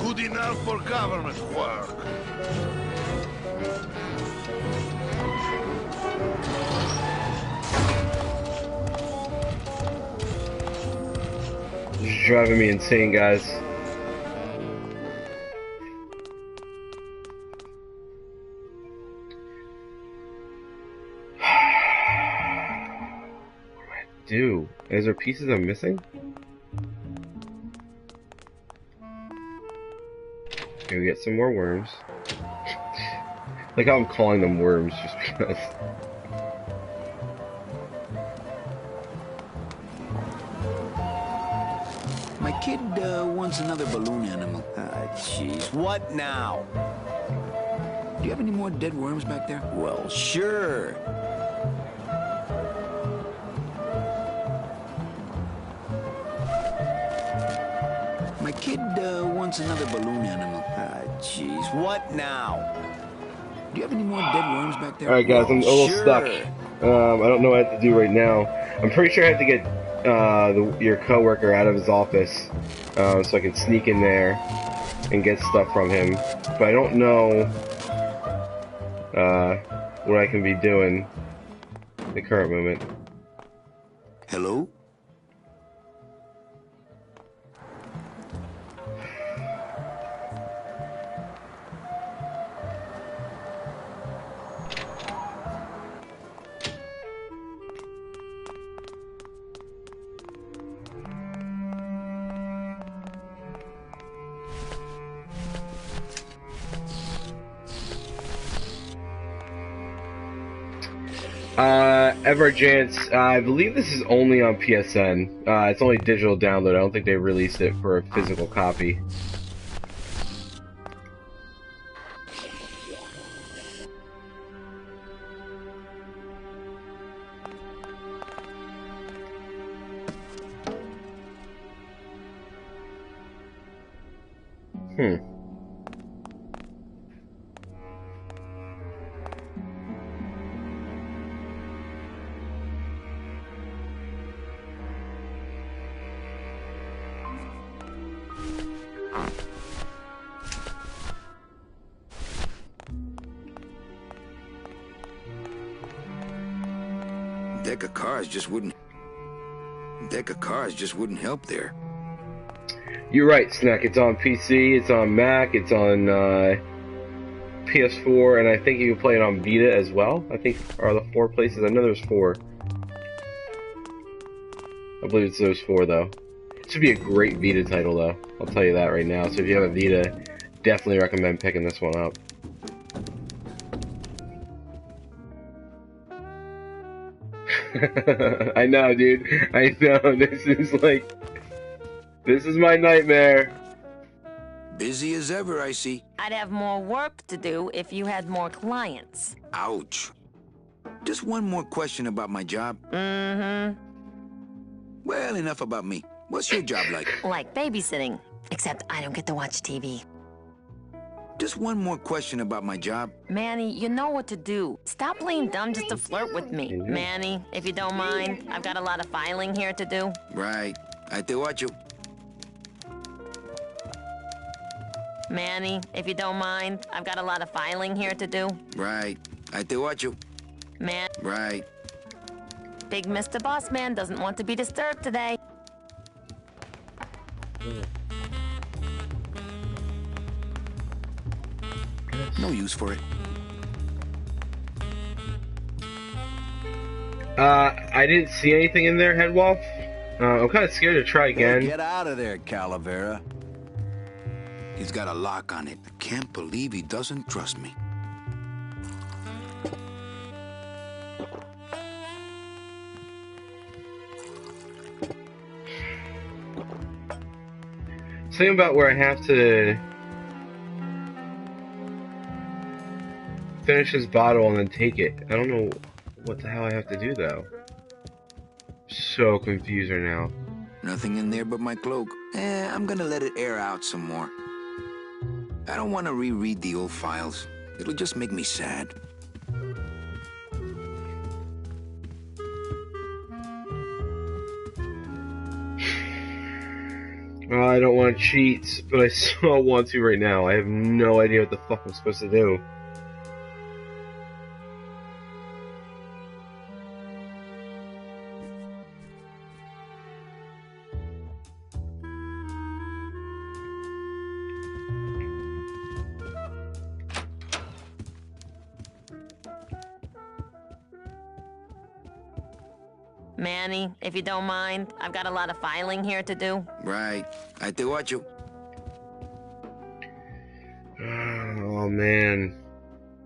Good enough for government work. This is driving me insane, guys. What do I do? Is there pieces I'm missing? Okay, we get some more worms. Like how I'm calling them worms just because. My kid wants another balloon animal. Jeez, what now? Do you have any more dead worms back there? Well, sure. My kid wants another balloon animal. Jeez, what now? Do you have any more dead worms back there? Alright guys, I'm a little Sure. stuck. I don't know what to do right now. I'm pretty sure I have to get your coworker out of his office so I can sneak in there and get stuff from him. But I don't know what I can be doing at the current moment. Hello? Evergence, I believe this is only on PSN. It's only digital download. I don't think they released it for a physical copy. Deck of cards just wouldn't help there. You're right, Snack. It's on PC, it's on Mac, it's on PS4, and I think you can play it on Vita as well. I think are the 4 places. I know there's 4. I believe it's those 4 though. It should be a great Vita title though. I'll tell you that right now. So if you have a Vita, definitely recommend picking this one up. I know, dude. I know. This is my nightmare. Busy as ever, I see. I'd have more work to do if you had more clients. Ouch. Just one more question about my job. Mm-hmm. Well, enough about me. What's your job like? Like babysitting, except I don't get to watch TV. Just one more question about my job. Manny, you know what to do. Stop playing dumb just to flirt with me. Manny, if you don't mind, I've got a lot of filing here to do. Right. I te watch you. Manny, if you don't mind, I've got a lot of filing here to do. Right. I te watch you. Man. Right. Big Mr. Boss Man doesn't want to be disturbed today. No use for it. I didn't see anything in there, Headwolf. I'm kind of scared to try again. Hey, get out of there, Calavera. He's got a lock on it. Can't believe he doesn't trust me. Something about where I have to finish this bottle and then take it. I don't know what the hell I have to do though. So confused right now. Nothing in there but my cloak. I'm gonna let it air out some more. I don't want to reread the old files. It'll just make me sad. I don't want to cheat, but I so want to right now. I have no idea what the fuck I'm supposed to do. Manny, if you don't mind, I've got a lot of filing here to do. Right. I te watch you. Oh man.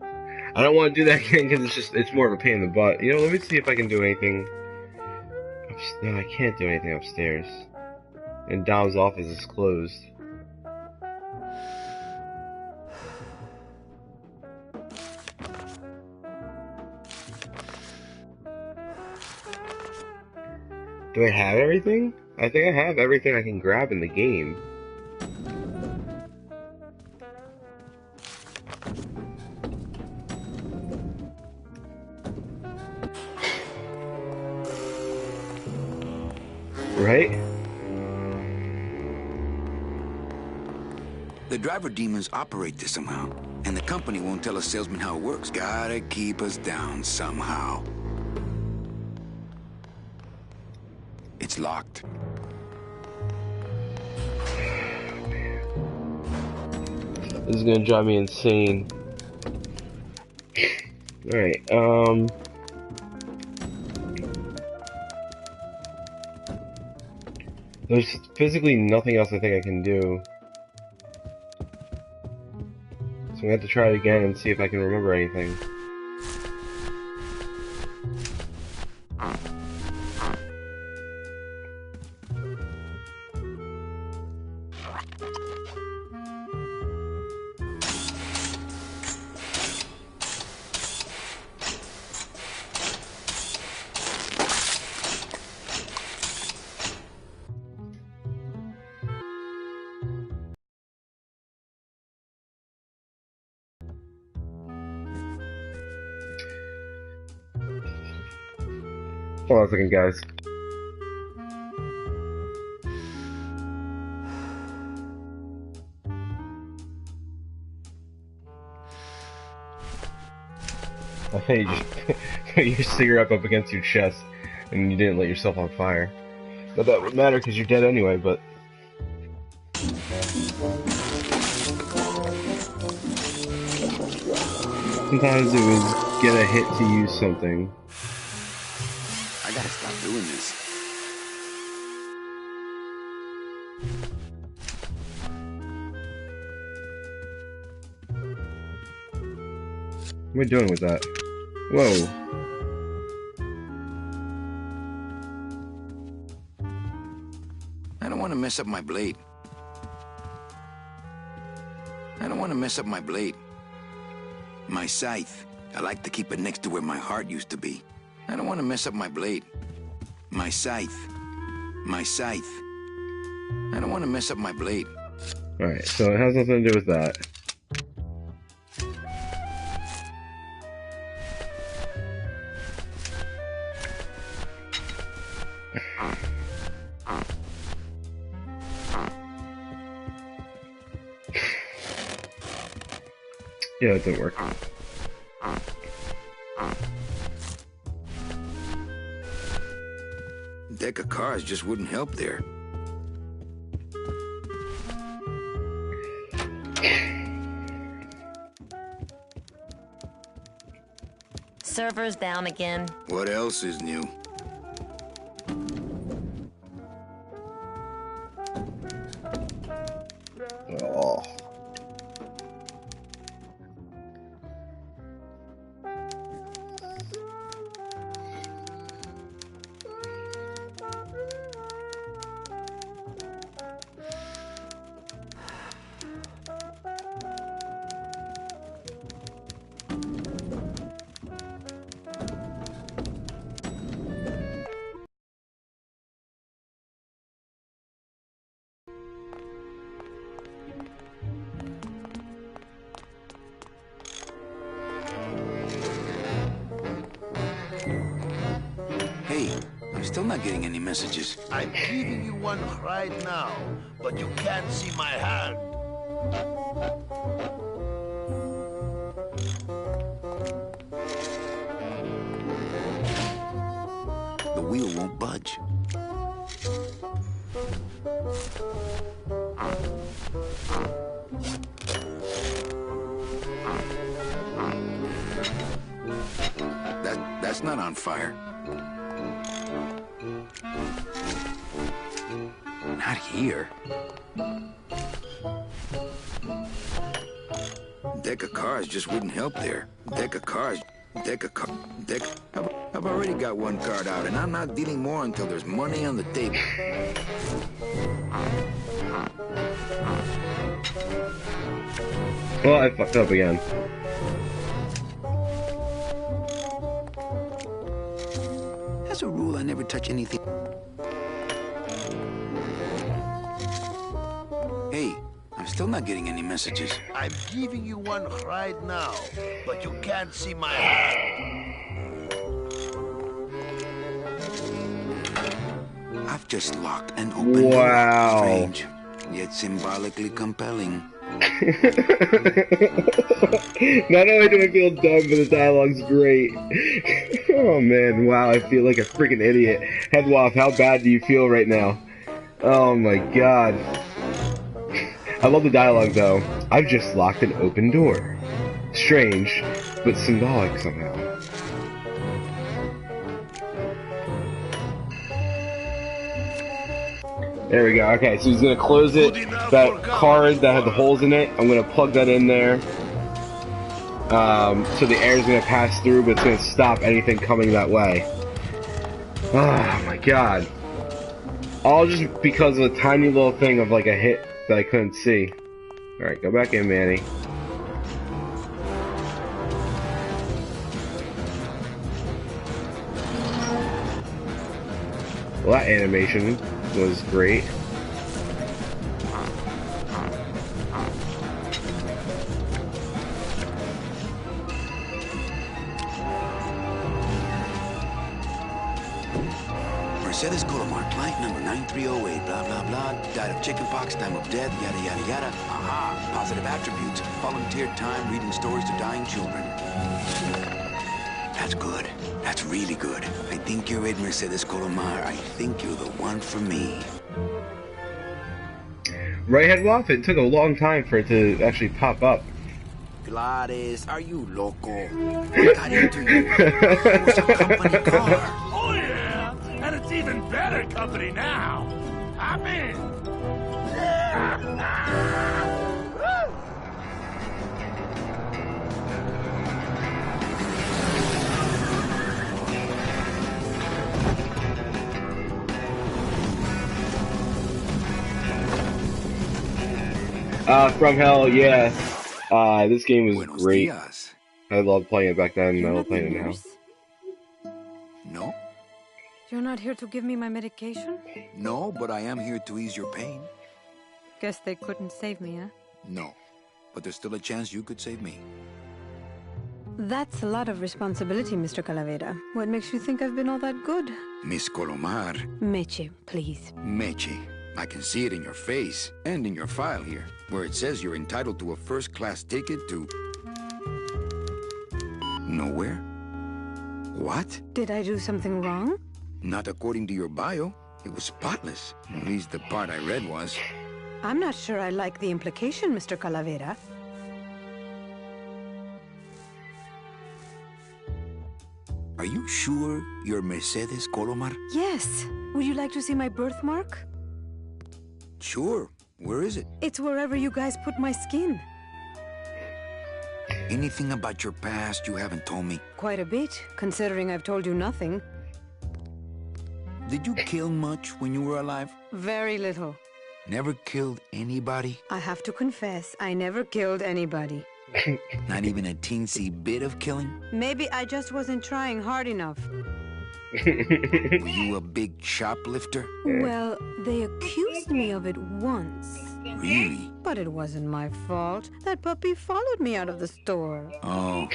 I don't want to do that again because it's more of a pain in the butt. You know, let me see if I can do anything. No, I can't do anything upstairs. And Dom's office is closed. Do I have everything? I think I have everything I can grab in the game. Right? The driver demons operate this somehow, and the company won't tell a salesman how it works. Gotta keep us down somehow. It's locked. This is gonna drive me insane. Alright, there's physically nothing else I think I can do. So I'm gonna have to try it again and see if I can remember anything. Hold on a second, guys. I think you just put your cigarette up against your chest and you didn't let yourself on fire. Not that would matter because you're dead anyway, but... Sometimes it was get a hit to use something. I gotta stop doing this. What am I doing with that? Whoa. I don't want to mess up my blade. I don't want to mess up my blade. My scythe. I like to keep it next to where my heart used to be. I don't want to mess up my blade. My scythe. My scythe. I don't want to mess up my blade. Alright, so it has nothing to do with that. Yeah, it didn't work. Deck of cards just wouldn't help there. Server's down again. What else is new? Oh. Hey, I'm still not getting any messages. I'm giving you one right now, but you can't see my hand. The wheel won't budge. That's not on fire. Not here. Deck of cards just wouldn't help there. Deck of cards. I've already got one card out, and I'm not dealing more until there's money on the table. Well, I fucked up again. As a rule, I never touch anything. Hey, I'm still not getting any messages. I'm giving you one right now, but you can't see my hand. I've just locked and opened. Wow. Strange, yet symbolically compelling. Not only do I feel dumb, but the dialogue's great. Oh man, wow, I feel like a freaking idiot. Headwaff, how bad do you feel right now? Oh my god. I love the dialogue though. I've just locked an open door. Strange, but symbolic somehow. There we go. Okay, so he's gonna close it. That card that had the holes in it, I'm gonna plug that in there. So the air is gonna pass through, but it's gonna stop anything coming that way. Oh my god. All just because of a tiny little thing of like a hit that I couldn't see. Alright, go back in, Manny. Well, that animation was great. Mercedes Colomar, client number 9308, blah, blah, blah. Died of chickenpox, time of death, yada, yada, yada. Aha, positive attributes. Volunteer time reading stories to dying children. That's good. That's really good. I think you're it, Mercedes Colomar. I think you're the one for me. Right, Headwaff? It took a long time for it to actually pop up. Gladys, are you loco? What got into you? It was a company car. Oh, yeah. And it's even better company now. I'm in. From Hell, yeah. This game was Buenos great. dias. I loved playing it back then, and I You're love not the playing it now. nurse? No? You're not here to give me my medication? No, but I am here to ease your pain. Guess they couldn't save me, huh? No. But there's still a chance you could save me. That's a lot of responsibility, Mr. Calavera. What makes you think I've been all that good? Miss Colomar. Meche, please. Meche. I can see it in your face and in your file here, where it says you're entitled to a first-class ticket to... nowhere? What? Did I do something wrong? Not according to your bio. It was spotless. At least the part I read was. I'm not sure I like the implication, Mr. Calavera. Are you sure you're Mercedes Colomar? Yes. Would you like to see my birthmark? Sure. Where is it? It's wherever you guys put my skin. Anything about your past you haven't told me? Quite a bit, considering I've told you nothing. Did you kill much when you were alive? Very little. Never killed anybody? I have to confess, I never killed anybody. Not even a teensy bit of killing? Maybe I just wasn't trying hard enough. Were you a big shoplifter? Well, they accused me of it once. Really? But it wasn't my fault. That puppy followed me out of the store. Oh.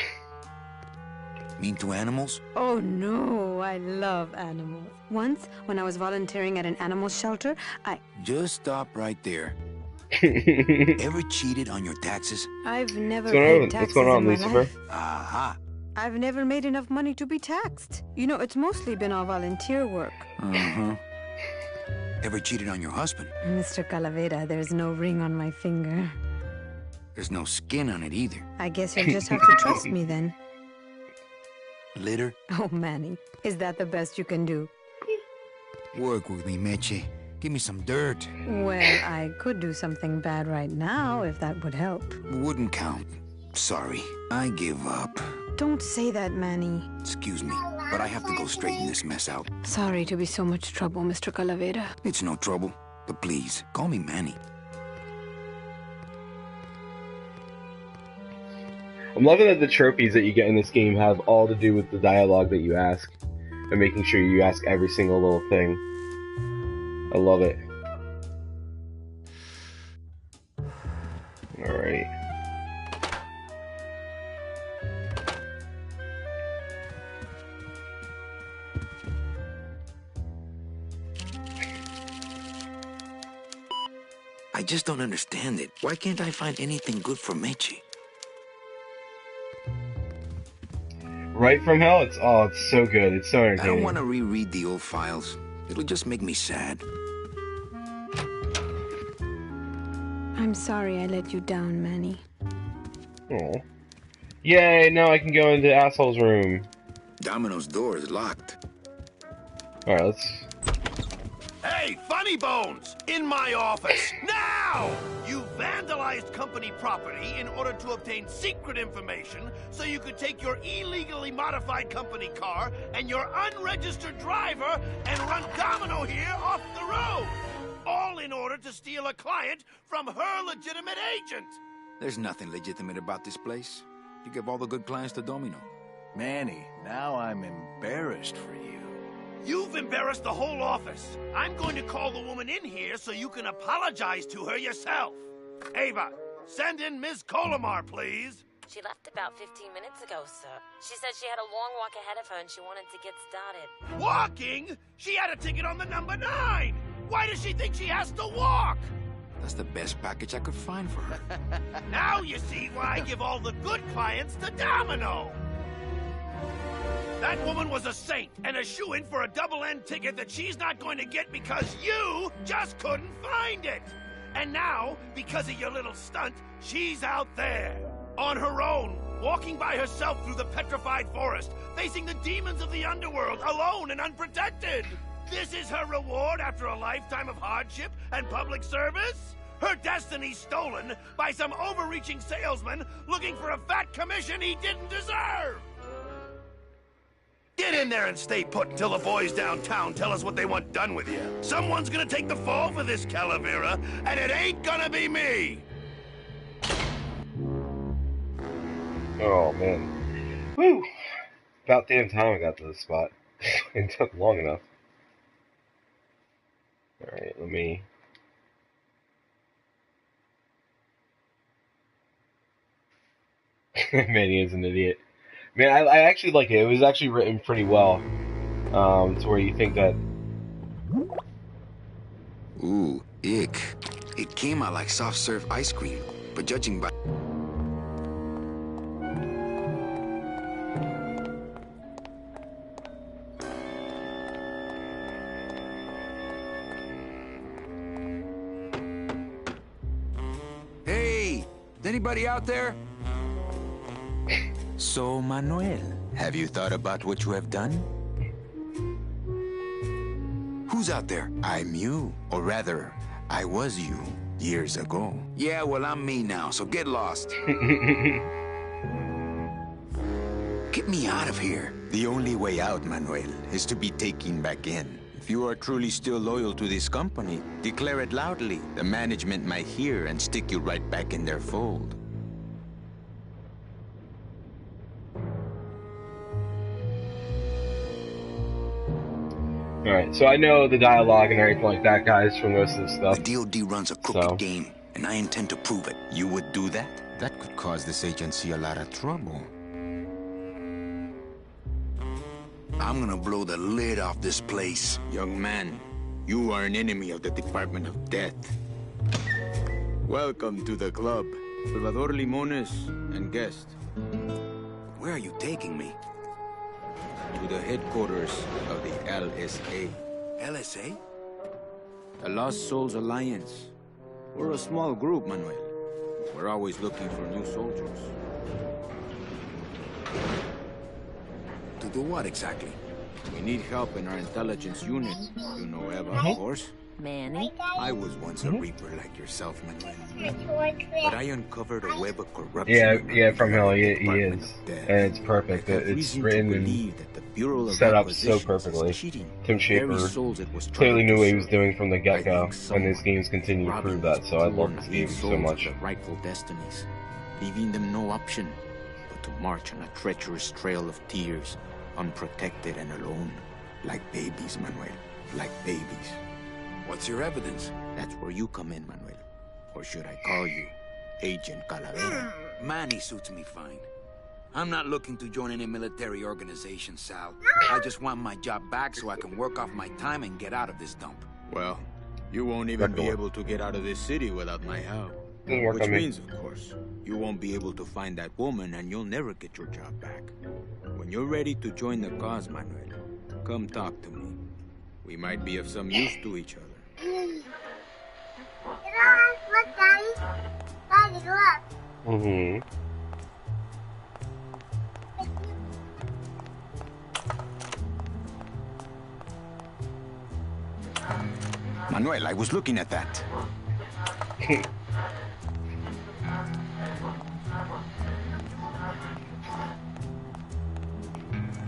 Mean to animals? Oh no, I love animals. Once, when I was volunteering at an animal shelter, Just stop right there. Ever cheated on your taxes? I've never What's going on? paid taxes What's going on, in my Lucifer? life. Aha. I've never made enough money to be taxed. You know, it's mostly been all volunteer work. Uh-huh. Ever cheated on your husband? Mr. Calavera, there's no ring on my finger. There's no skin on it either. I guess you'll just have to trust me then. Litter? Oh, Manny, is that the best you can do? Work with me, Meche. Give me some dirt. Well, I could do something bad right now if that would help. Wouldn't count. Sorry. I give up. Don't say that, Manny. Excuse me, but I have to go straighten this mess out. Sorry to be so much trouble, Mr. Calavera. It's no trouble. But please, call me Manny. I'm loving that the trophies that you get in this game have all to do with the dialogue that you ask. And making sure you ask every single little thing. I love it. Alright. I just don't understand it. Why can't I find anything good for Mechi? Right from hell? It's so good. It's so I entertaining. don't want to reread the old files. It'll just make me sad. I'm sorry I let you down, Manny. Oh. Yay, now I can go into Asshole's room. Domino's door is locked. Alright, let's... Hey, Funny Bones! In my office, now! You vandalized company property in order to obtain secret information so you could take your illegally modified company car and your unregistered driver and run Domino here off the road! All in order to steal a client from her legitimate agent! There's nothing legitimate about this place. You give all the good clients to Domino. Manny, now I'm embarrassed for you. You've embarrassed the whole office. I'm going to call the woman in here so you can apologize to her yourself. Ava, send in Ms. Colomar, please. She left about 15 minutes ago, sir. She said she had a long walk ahead of her and she wanted to get started. Walking? She had a ticket on the number 9. Why does she think she has to walk? That's the best package I could find for her. Now you see why I give all the good clients to Domino. That woman was a saint and a shoo-in for a double-end ticket that she's not going to get because you just couldn't find it. And now, because of your little stunt, she's out there, on her own, walking by herself through the petrified forest, facing the demons of the underworld, alone and unprotected. This is her reward after a lifetime of hardship and public service? Her destiny stolen by some overreaching salesman looking for a fat commission he didn't deserve! Get in there and stay put until the boys downtown tell us what they want done with you. Someone's gonna take the fall for this, Calavera, and it ain't gonna be me! Oh, man. Woo! About damn time I got to this spot. It took long enough. Alright, let me... Manny is an idiot. Man, I actually like it. It was actually written pretty well. To where you think that... Ooh, ick. It came out like soft serve ice cream, but judging by... Hey! Is anybody out there? So, Manuel, have you thought about what you have done? Who's out there? I'm you. Or rather, I was you years ago. Yeah, well, I'm me now, so get lost. Get me out of here. The only way out, Manuel, is to be taken back in. If you are truly still loyal to this company, declare it loudly. The management might hear and stick you right back in their fold. Alright, so I know the dialogue and everything like that, guys, from most of this stuff. The DOD runs a crooked game, and I intend to prove it. You would do that? That could cause this agency a lot of trouble. I'm gonna blow the lid off this place. Young man, you are an enemy of the Department of Death. Welcome to the club. Salvador Limones and guest. Where are you taking me? To the headquarters of the LSA. LSA? The Lost Souls Alliance. We're a small group, Manuel. We're always looking for new soldiers. To do what exactly? We need help in our intelligence unit. You know Eva, of course? Manny? I was once a Reaper like yourself, Manuel. But I uncovered a web of corruption. Yeah, from hell, he is. And it's perfect. It's written and set up so perfectly. Tim Schafer clearly knew what he was doing from the get-go, and his games continue to prove that, so I love this game so much. Rightful destinies, leaving them no option but to march on a treacherous trail of tears, unprotected and alone, like babies, Manuel, like babies. What's your evidence? That's where you come in, Manuel. Or should I call you Agent Calavera? Manny suits me fine. I'm not looking to join any military organization, Sal. I just want my job back so I can work off my time and get out of this dump. Well, You won't even be able to get out of this city without my help. Doesn't work Which on me. means, of course, you won't be able to find that woman and you'll never get your job back. When you're ready to join the cause, Manuel, come talk to me. We might be of some use to each other. Look, Daddy. Daddy, look. Mm-hmm. Manuel, I was looking at that.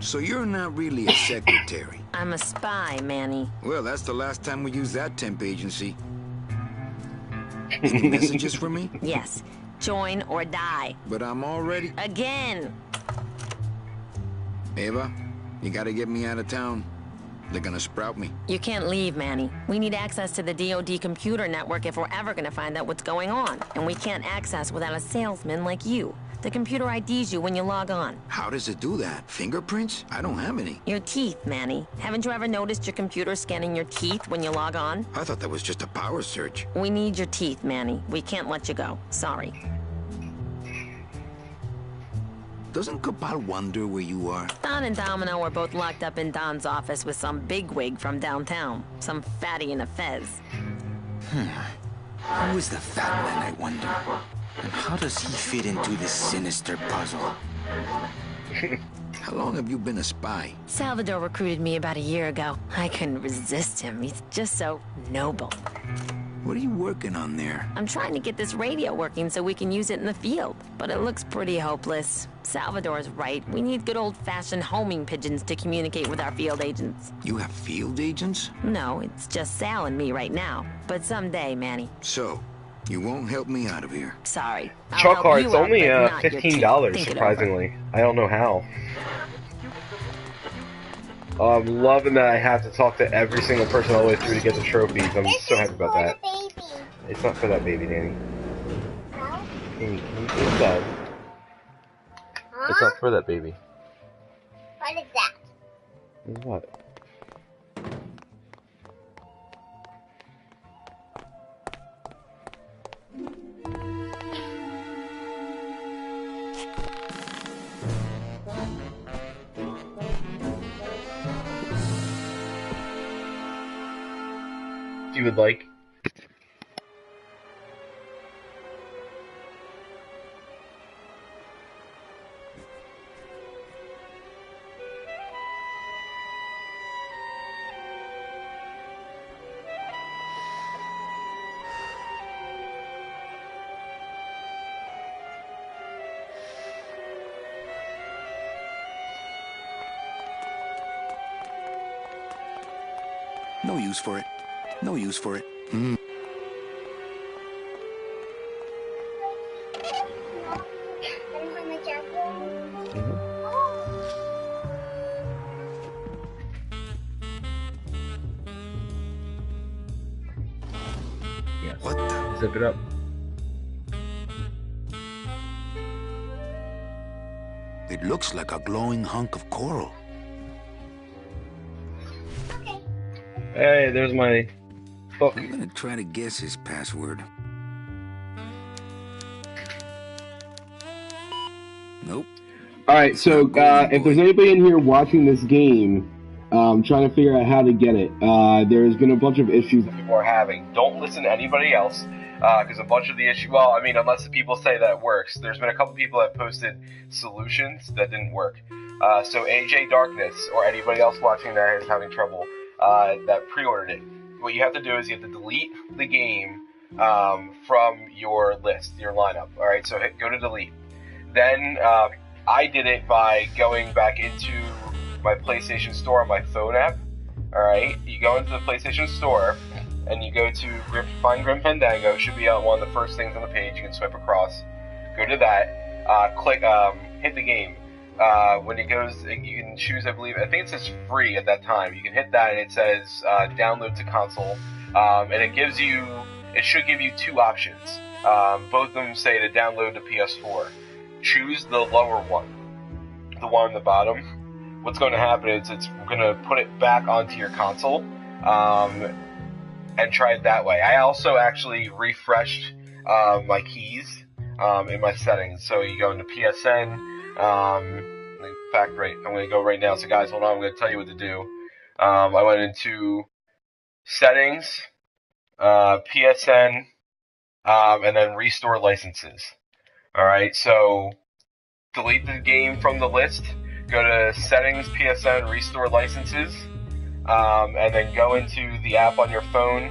So you're not really a secretary. I'm a spy, Manny. Well, that's the last time we used that temp agency. Any messages for me? Yes. Join or die. But I'm already... Again! Eva, you gotta get me out of town. They're gonna sprout me. You can't leave, Manny. We need access to the DoD computer network if we're ever gonna find out what's going on. And we can't access without a salesman like you. The computer IDs you when you log on. How does it do that? Fingerprints? I don't have any. Your teeth, Manny. Haven't you ever noticed your computer scanning your teeth when you log on? I thought that was just a power search. We need your teeth, Manny. We can't let you go. Sorry. Doesn't Cabal wonder where you are? Don and Domino are both locked up in Don's office with some bigwig from downtown. Some fatty in a fez. Who is the fat man, I wonder? And how does he fit into this sinister puzzle? How long have you been a spy? Salvador recruited me about a year ago. I couldn't resist him. He's just so noble. What are you working on there? I'm trying to get this radio working so we can use it in the field, but it looks pretty hopeless. Salvador's right. We need good old-fashioned homing pigeons to communicate with our field agents. You have field agents? No, it's just Sal and me right now. But someday, Manny. So, you won't help me out of here. Sorry. Chalk cart's only $15, surprisingly. I don't know how. Oh, I'm loving that I have to talk to every single person all the way through to get the trophies. I'm so happy about that. It's not for that baby, Danny. Can you please stop? It's not for that baby. What is that? What? You would like? No use for it. No use for it. Yes. What the? Zip it up. It looks like a glowing hunk of coral. Hey, there's my book. I'm gonna try to guess his password. Nope. Alright, so if there's anybody in here watching this game, trying to figure out how to get it, there's been a bunch of issues that people are having. Don't listen to anybody else, because a bunch of the issue. Well, I mean, unless the people say that it works. There's been a couple people that posted solutions that didn't work. So AJ Darkness or anybody else watching that is having trouble, that pre-ordered it. What you have to do is you have to delete the game from your list, your lineup. All right, so go to delete. Then I did it by going back into my PlayStation Store on my phone app. All right, you go into the PlayStation Store and you go to find Grim Fandango. It should be on one of the first things on the page. You can swipe across. Go to that. Click. Hit the game. When it goes, you can choose. I think it says free at that time. You can hit that, and it says download to console. And it gives you. It should give you two options. Both of them say to download to PS4. Choose the lower one, the one on the bottom. What's going to happen is it's going to put it back onto your console. and try it that way. I also actually refreshed my keys in my settings. So you go into PSN. In fact, I'm going to go right now. So guys, hold on. I'm going to tell you what to do. I went into settings, PSN, and then restore licenses. Alright, so delete the game from the list, go to settings, PSN, restore licenses, and then go into the app on your phone,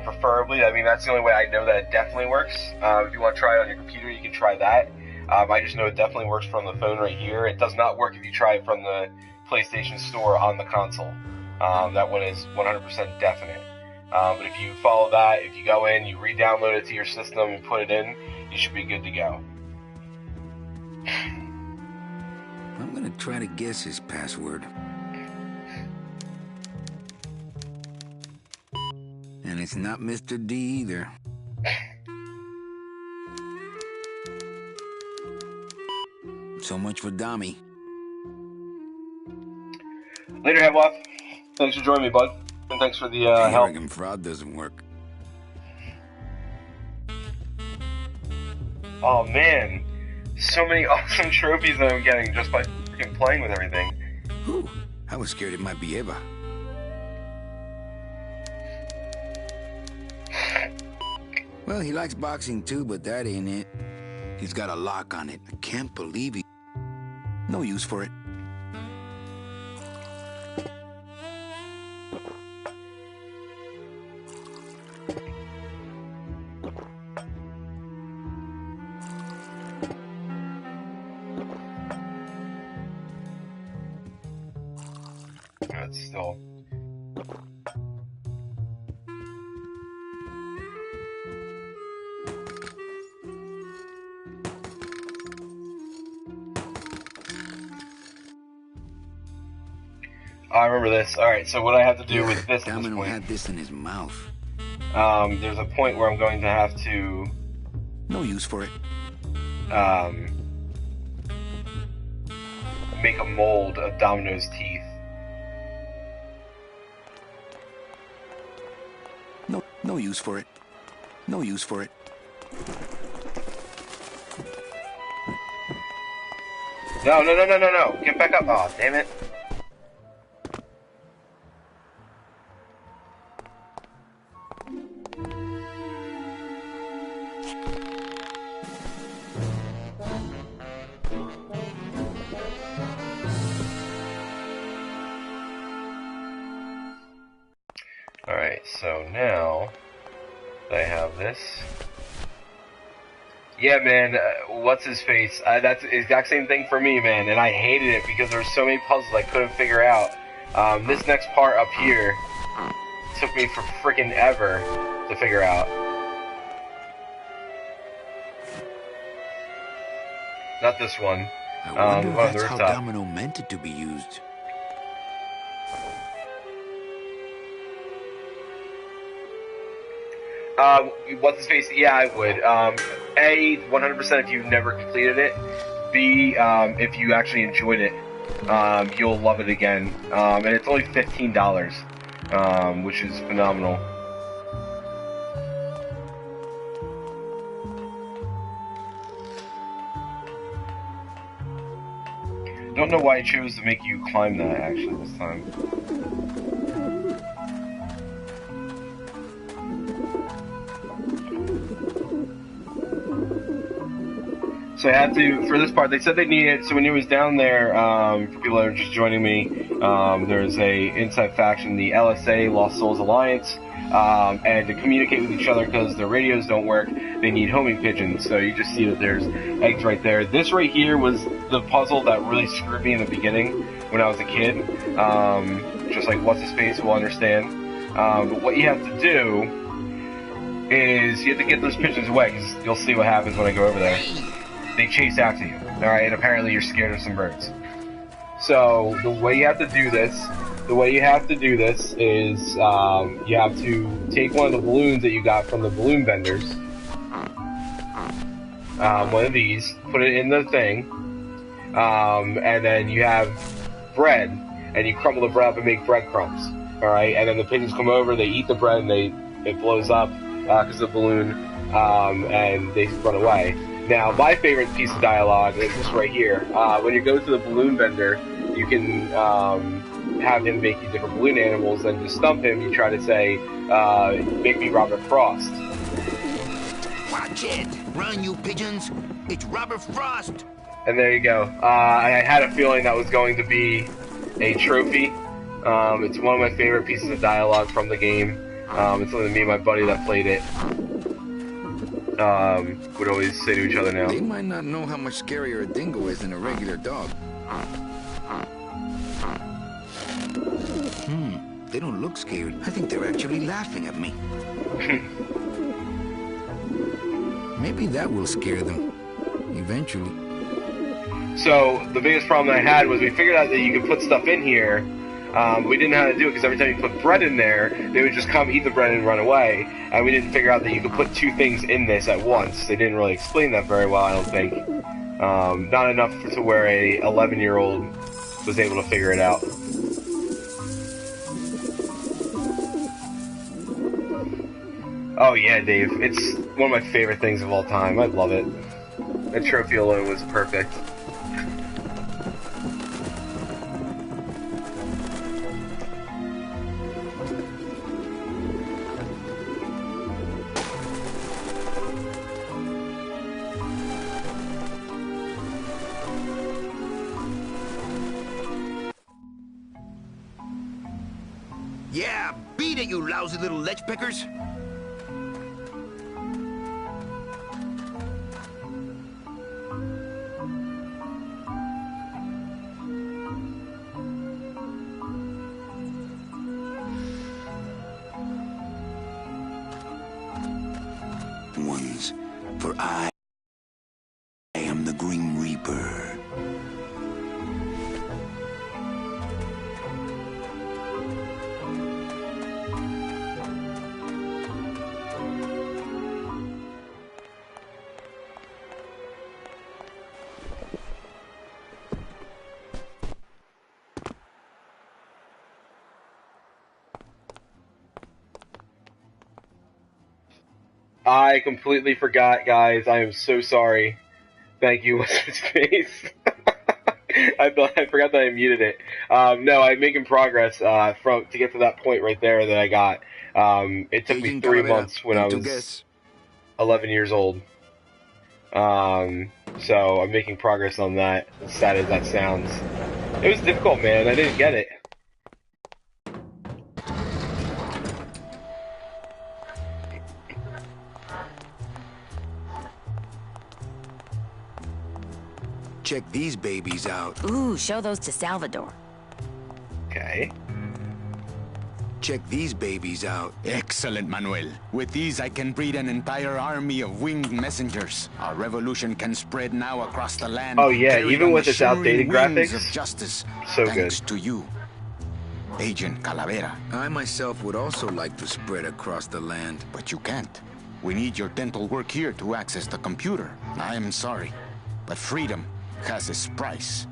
preferably. I mean, that's the only way I know that it definitely works. If you want to try it on your computer, you can try that. I just know it definitely works from the phone right here. It does not work if you try it from the PlayStation Store on the console. That one is 100% definite. But if you follow that, if you go in, you re-download it to your system and put it in, you should be good to go. I'm gonna try to guess his password. And it's not Mr. D either. So much for Dami. Later, Hemlock. Thanks for joining me, bud. And thanks for the help. Arrogant fraud doesn't work. Oh man, so many awesome trophies that I'm getting just by freaking playing with everything. Whew, I was scared it might be Eva. Well, he likes boxing too, but that ain't it. He's got a lock on it. I can't believe he... No use for it. That's still... I remember this. Alright, so what I have to do with this at this point... had this in his mouth. There's a point where I'm going to have to... No use for it. Make a mold of Domino's teeth. No use for it. No use for it. No. Get back up. Oh, damn it. Alright, so now that I have this. Yeah, man, what's his face? That's the exact same thing for me, man, and I hated it because there were so many puzzles I couldn't figure out. This next part up here took me for freaking ever to figure out. Not this one. I wonder if that's how Domino meant it to be used. What's his face? Yeah, I would. A, 100% if you've never completed it. B, if you actually enjoyed it, you'll love it again. And it's only $15, which is phenomenal. Don't know why I chose to make you climb that, actually, this time. So I had to, for this part, they said they needed, so when he was down there, for people that are just joining me, there's a inside faction, the LSA, Lost Souls Alliance, and to communicate with each other because their radios don't work, they need homing pigeons. So you just see that there's eggs right there. This right here was the puzzle that really screwed me in the beginning when I was a kid. Just like what's his face will understand. But what you have to do is you have to get those pigeons away, because you'll see what happens when I go over there. They chase after you, alright, and apparently you're scared of some birds. So, the way you have to do this is, you have to take one of the balloons that you got from the balloon vendors, one of these, put it in the thing, and then you have bread, and you crumble the bread up and make breadcrumbs. Alright, and then the pigeons come over, they eat the bread, and it blows up because of the balloon, and they run away. Now, my favorite piece of dialogue is this right here. When you go to the balloon vendor, you can have him make you different balloon animals, and to stump him, you try to say, make me Robert Frost. Watch it! Run, you pigeons! It's Robert Frost! And there you go. I had a feeling that was going to be a trophy. It's one of my favorite pieces of dialogue from the game. It's something me and my buddy that played it would always say to each other now. They might not know how much scarier a dingo is than a regular dog. They don't look scared. I think they're actually laughing at me. Maybe that will scare them. Eventually. So, the biggest problem I had was we figured out that you could put stuff in here. We didn't know how to do it because every time you put bread in there, they would just come eat the bread and run away. And we didn't figure out that you could put two things in this at once. They didn't really explain that very well, I don't think. Not enough to where a 11-year-old was able to figure it out. Oh yeah, Dave. It's one of my favorite things of all time. I love it. That trophy alone was perfect. Yeah, beat it, you lousy little lechpickers! Ones, for I am the Grim Reaper. I completely forgot, guys. I am so sorry. Thank you, what's his face? I forgot that I muted it. No, I'm making progress to get to that point right there that I got. It took me 3 months when I was 11 years old. So I'm making progress on that, as sad as that sounds. It was difficult, man. I didn't get it. Check these babies out. Ooh, show those to Salvador. Okay. Check these babies out. Excellent, Manuel. With these, I can breed an entire army of winged messengers. Our revolution can spread now across the land. Oh yeah, even with its outdated graphics, of justice. So Thanks good. to you, Agent Calavera. I myself would also like to spread across the land. But you can't. We need your dental work here to access the computer. I am sorry, but freedom has its price.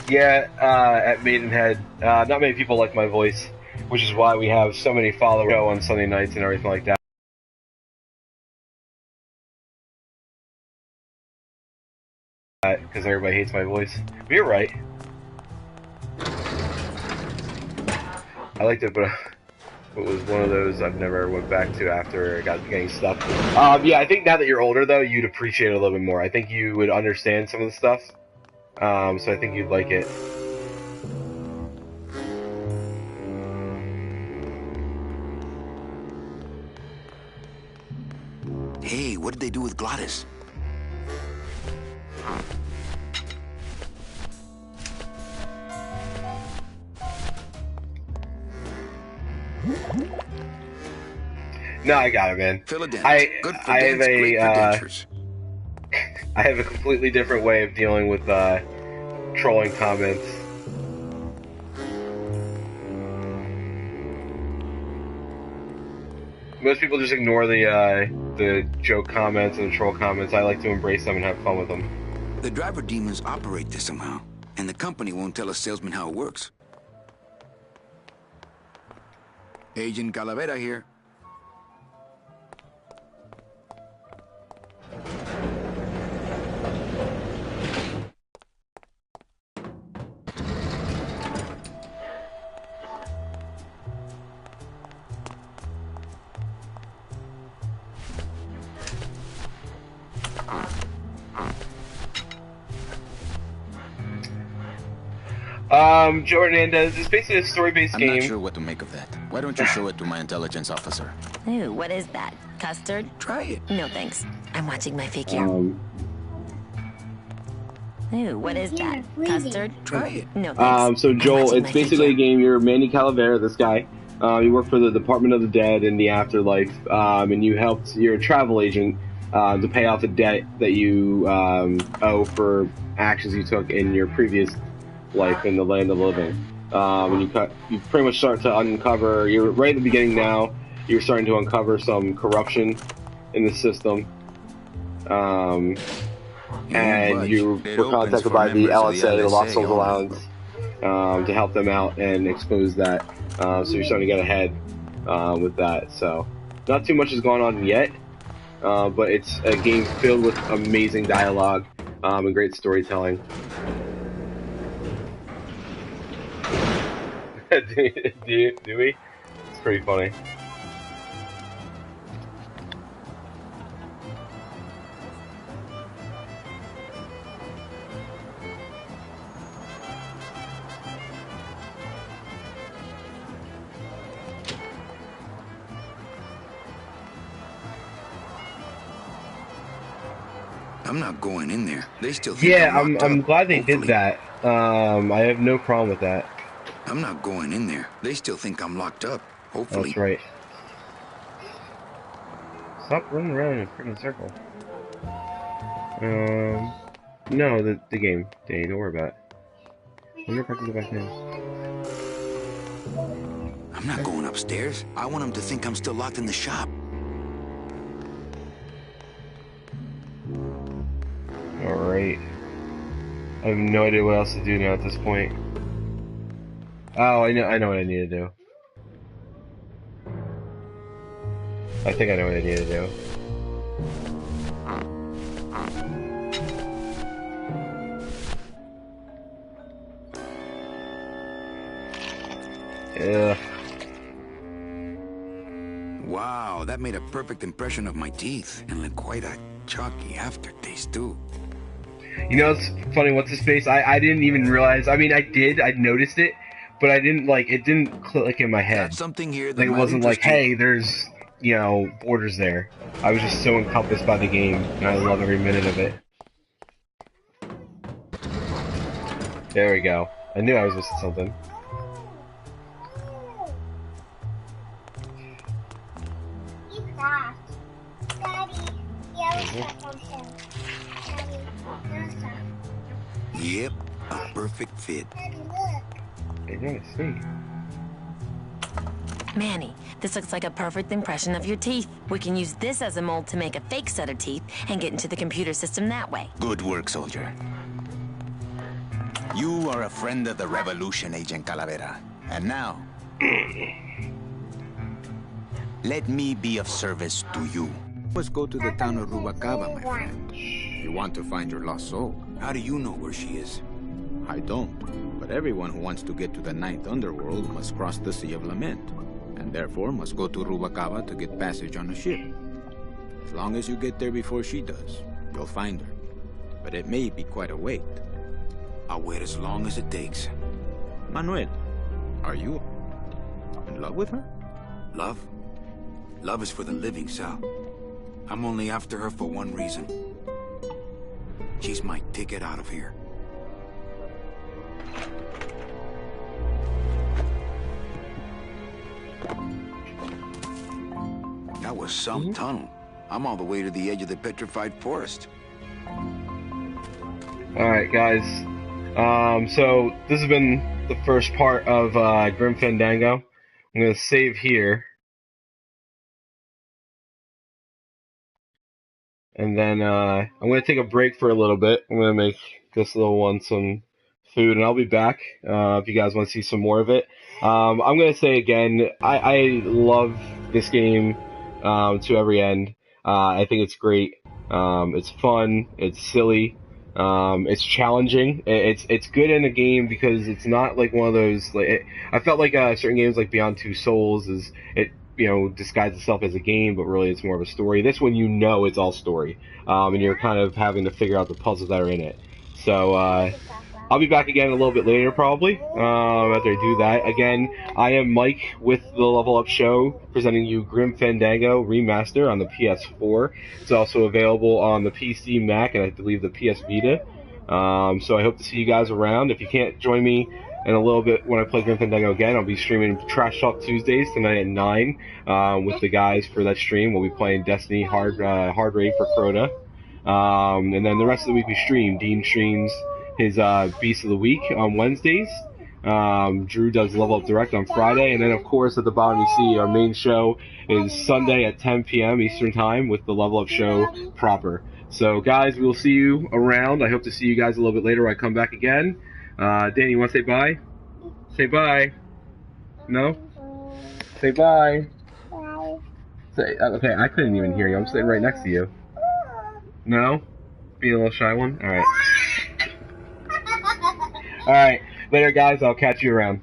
Yeah, at Maidenhead, not many people like my voice, which is why we have so many followers on Sunday nights and everything like that. Because everybody hates my voice. But you're right. I liked it, but it was one of those I've never went back to after I got getting stuff. Yeah, I think now that you're older, though, you'd appreciate it a little bit more. I think you would understand some of the stuff. So I think you'd like it. Hey, what did they do with Glottis? No, I got it, man. I have a I have a completely different way of dealing with trolling comments. Most people just ignore the joke comments and the troll comments. I like to embrace them and have fun with them. The driver demons operate this somehow, and the company won't tell a salesman how it works. Agent Calavera here. Joe Hernandez is basically a story-based game. I'm not sure what to make of that. Why don't you show it to my intelligence officer? Ooh, what is that? Custard? Try it. No, thanks. I'm watching my figure. Ooh, what is that? Custard? Try it. No, thanks. So Joel, it's basically a game. You're Manny Calavera, this guy. You work for the Department of the Dead in the afterlife, and you helped. You're a travel agent to pay off a debt that you owe for actions you took in your previous life in the land of the living. And you pretty much start to uncover. You're right at the beginning now. You're starting to uncover some corruption in the system. And you were contacted by the LSA, the Lost Souls Allowance, to help them out and expose that. So you're starting to get ahead with that. So not too much is going on yet, but it's a game filled with amazing dialogue and great storytelling. do we? It's pretty funny. I'm not going in there. They still think I'm glad they did that. I have no problem with that. I'm not going in there. They still think I'm locked up. Hopefully. That's right. Stop running around in a freaking circle. No, the game. Danny, don't worry about it. I'm gonna practice it back now. I'm not going upstairs. I want them to think I'm still locked in the shop. Alright. I have no idea what else to do now at this point. Oh, I know what I need to do. I think I know what I need to do. Ugh. Wow, that made a perfect impression of my teeth, and left quite a chalky aftertaste too. You know, it's funny, what's his face? I didn't even realize, I mean, I noticed it, but I didn't, it didn't click in my head. Got something here that it wasn't like, hey, there's, borders there. I was just so encompassed by the game, and I love every minute of it. There we go. I knew I was missing something. Yep, a perfect fit. Hey, see. Manny, this looks like a perfect impression of your teeth. We can use this as a mold to make a fake set of teeth and get into the computer system that way. Good work, soldier. You are a friend of the revolution, Agent Calavera. And now, let me be of service to you. Let's go to the town of Rubalcaba, my friend. You want to find your lost soul. How do you know where she is? I don't. But everyone who wants to get to the ninth underworld must cross the Sea of Lament, and therefore must go to Rubalcaba to get passage on a ship. As long as you get there before she does, you'll find her. But it may be quite a wait. I'll wait as long as it takes. Manuel, are you in love with her? Love? Love is for the living, Sal. I'm only after her for one reason. She's my ticket out of here. That was some tunnel. I'm all the way to the edge of the petrified forest. Alright, guys. So this has been the first part of Grim Fandango. I'm going to save here. and then I'm gonna take a break for a little bit. I'm gonna make this little one some food, and I'll be back if you guys want to see some more of it. I'm gonna say again, I love this game to every end. I think it's great. It's fun. It's silly. It's challenging. It's good in a game because it's not like one of those. I felt like certain games like Beyond Two Souls is it disguises itself as a game, but really it's more of a story. This one, it's all story, and you're kind of having to figure out the puzzles that are in it. So I'll be back again a little bit later, probably, after I do that. Again, I am Mike with the Level Up Show, presenting you Grim Fandango Remastered on the PS4. It's also available on the PC, Mac, and I believe the PS Vita. So I hope to see you guys around. If you can't join me in a little bit when I play Grim Fandango again, I'll be streaming Trash Talk Tuesdays tonight at 9 with the guys for that stream. We'll be playing Destiny Hard Raid for Crota. And then the rest of the week we stream. Dean streams his Beast of the Week on Wednesdays. Drew does Level Up Direct on Friday. And then, of course, at the bottom you see our main show is Sunday at 10 p.m. Eastern Time with the Level Up Show proper. So, guys, we will see you around. I hope to see you guys a little bit later when I come back again. Danny, you want to say bye? Say bye. No? Say bye. Bye. Say, okay, I couldn't even hear you. I'm sitting right next to you. No? Being a little shy one? Alright. Alright, later guys, I'll catch you around.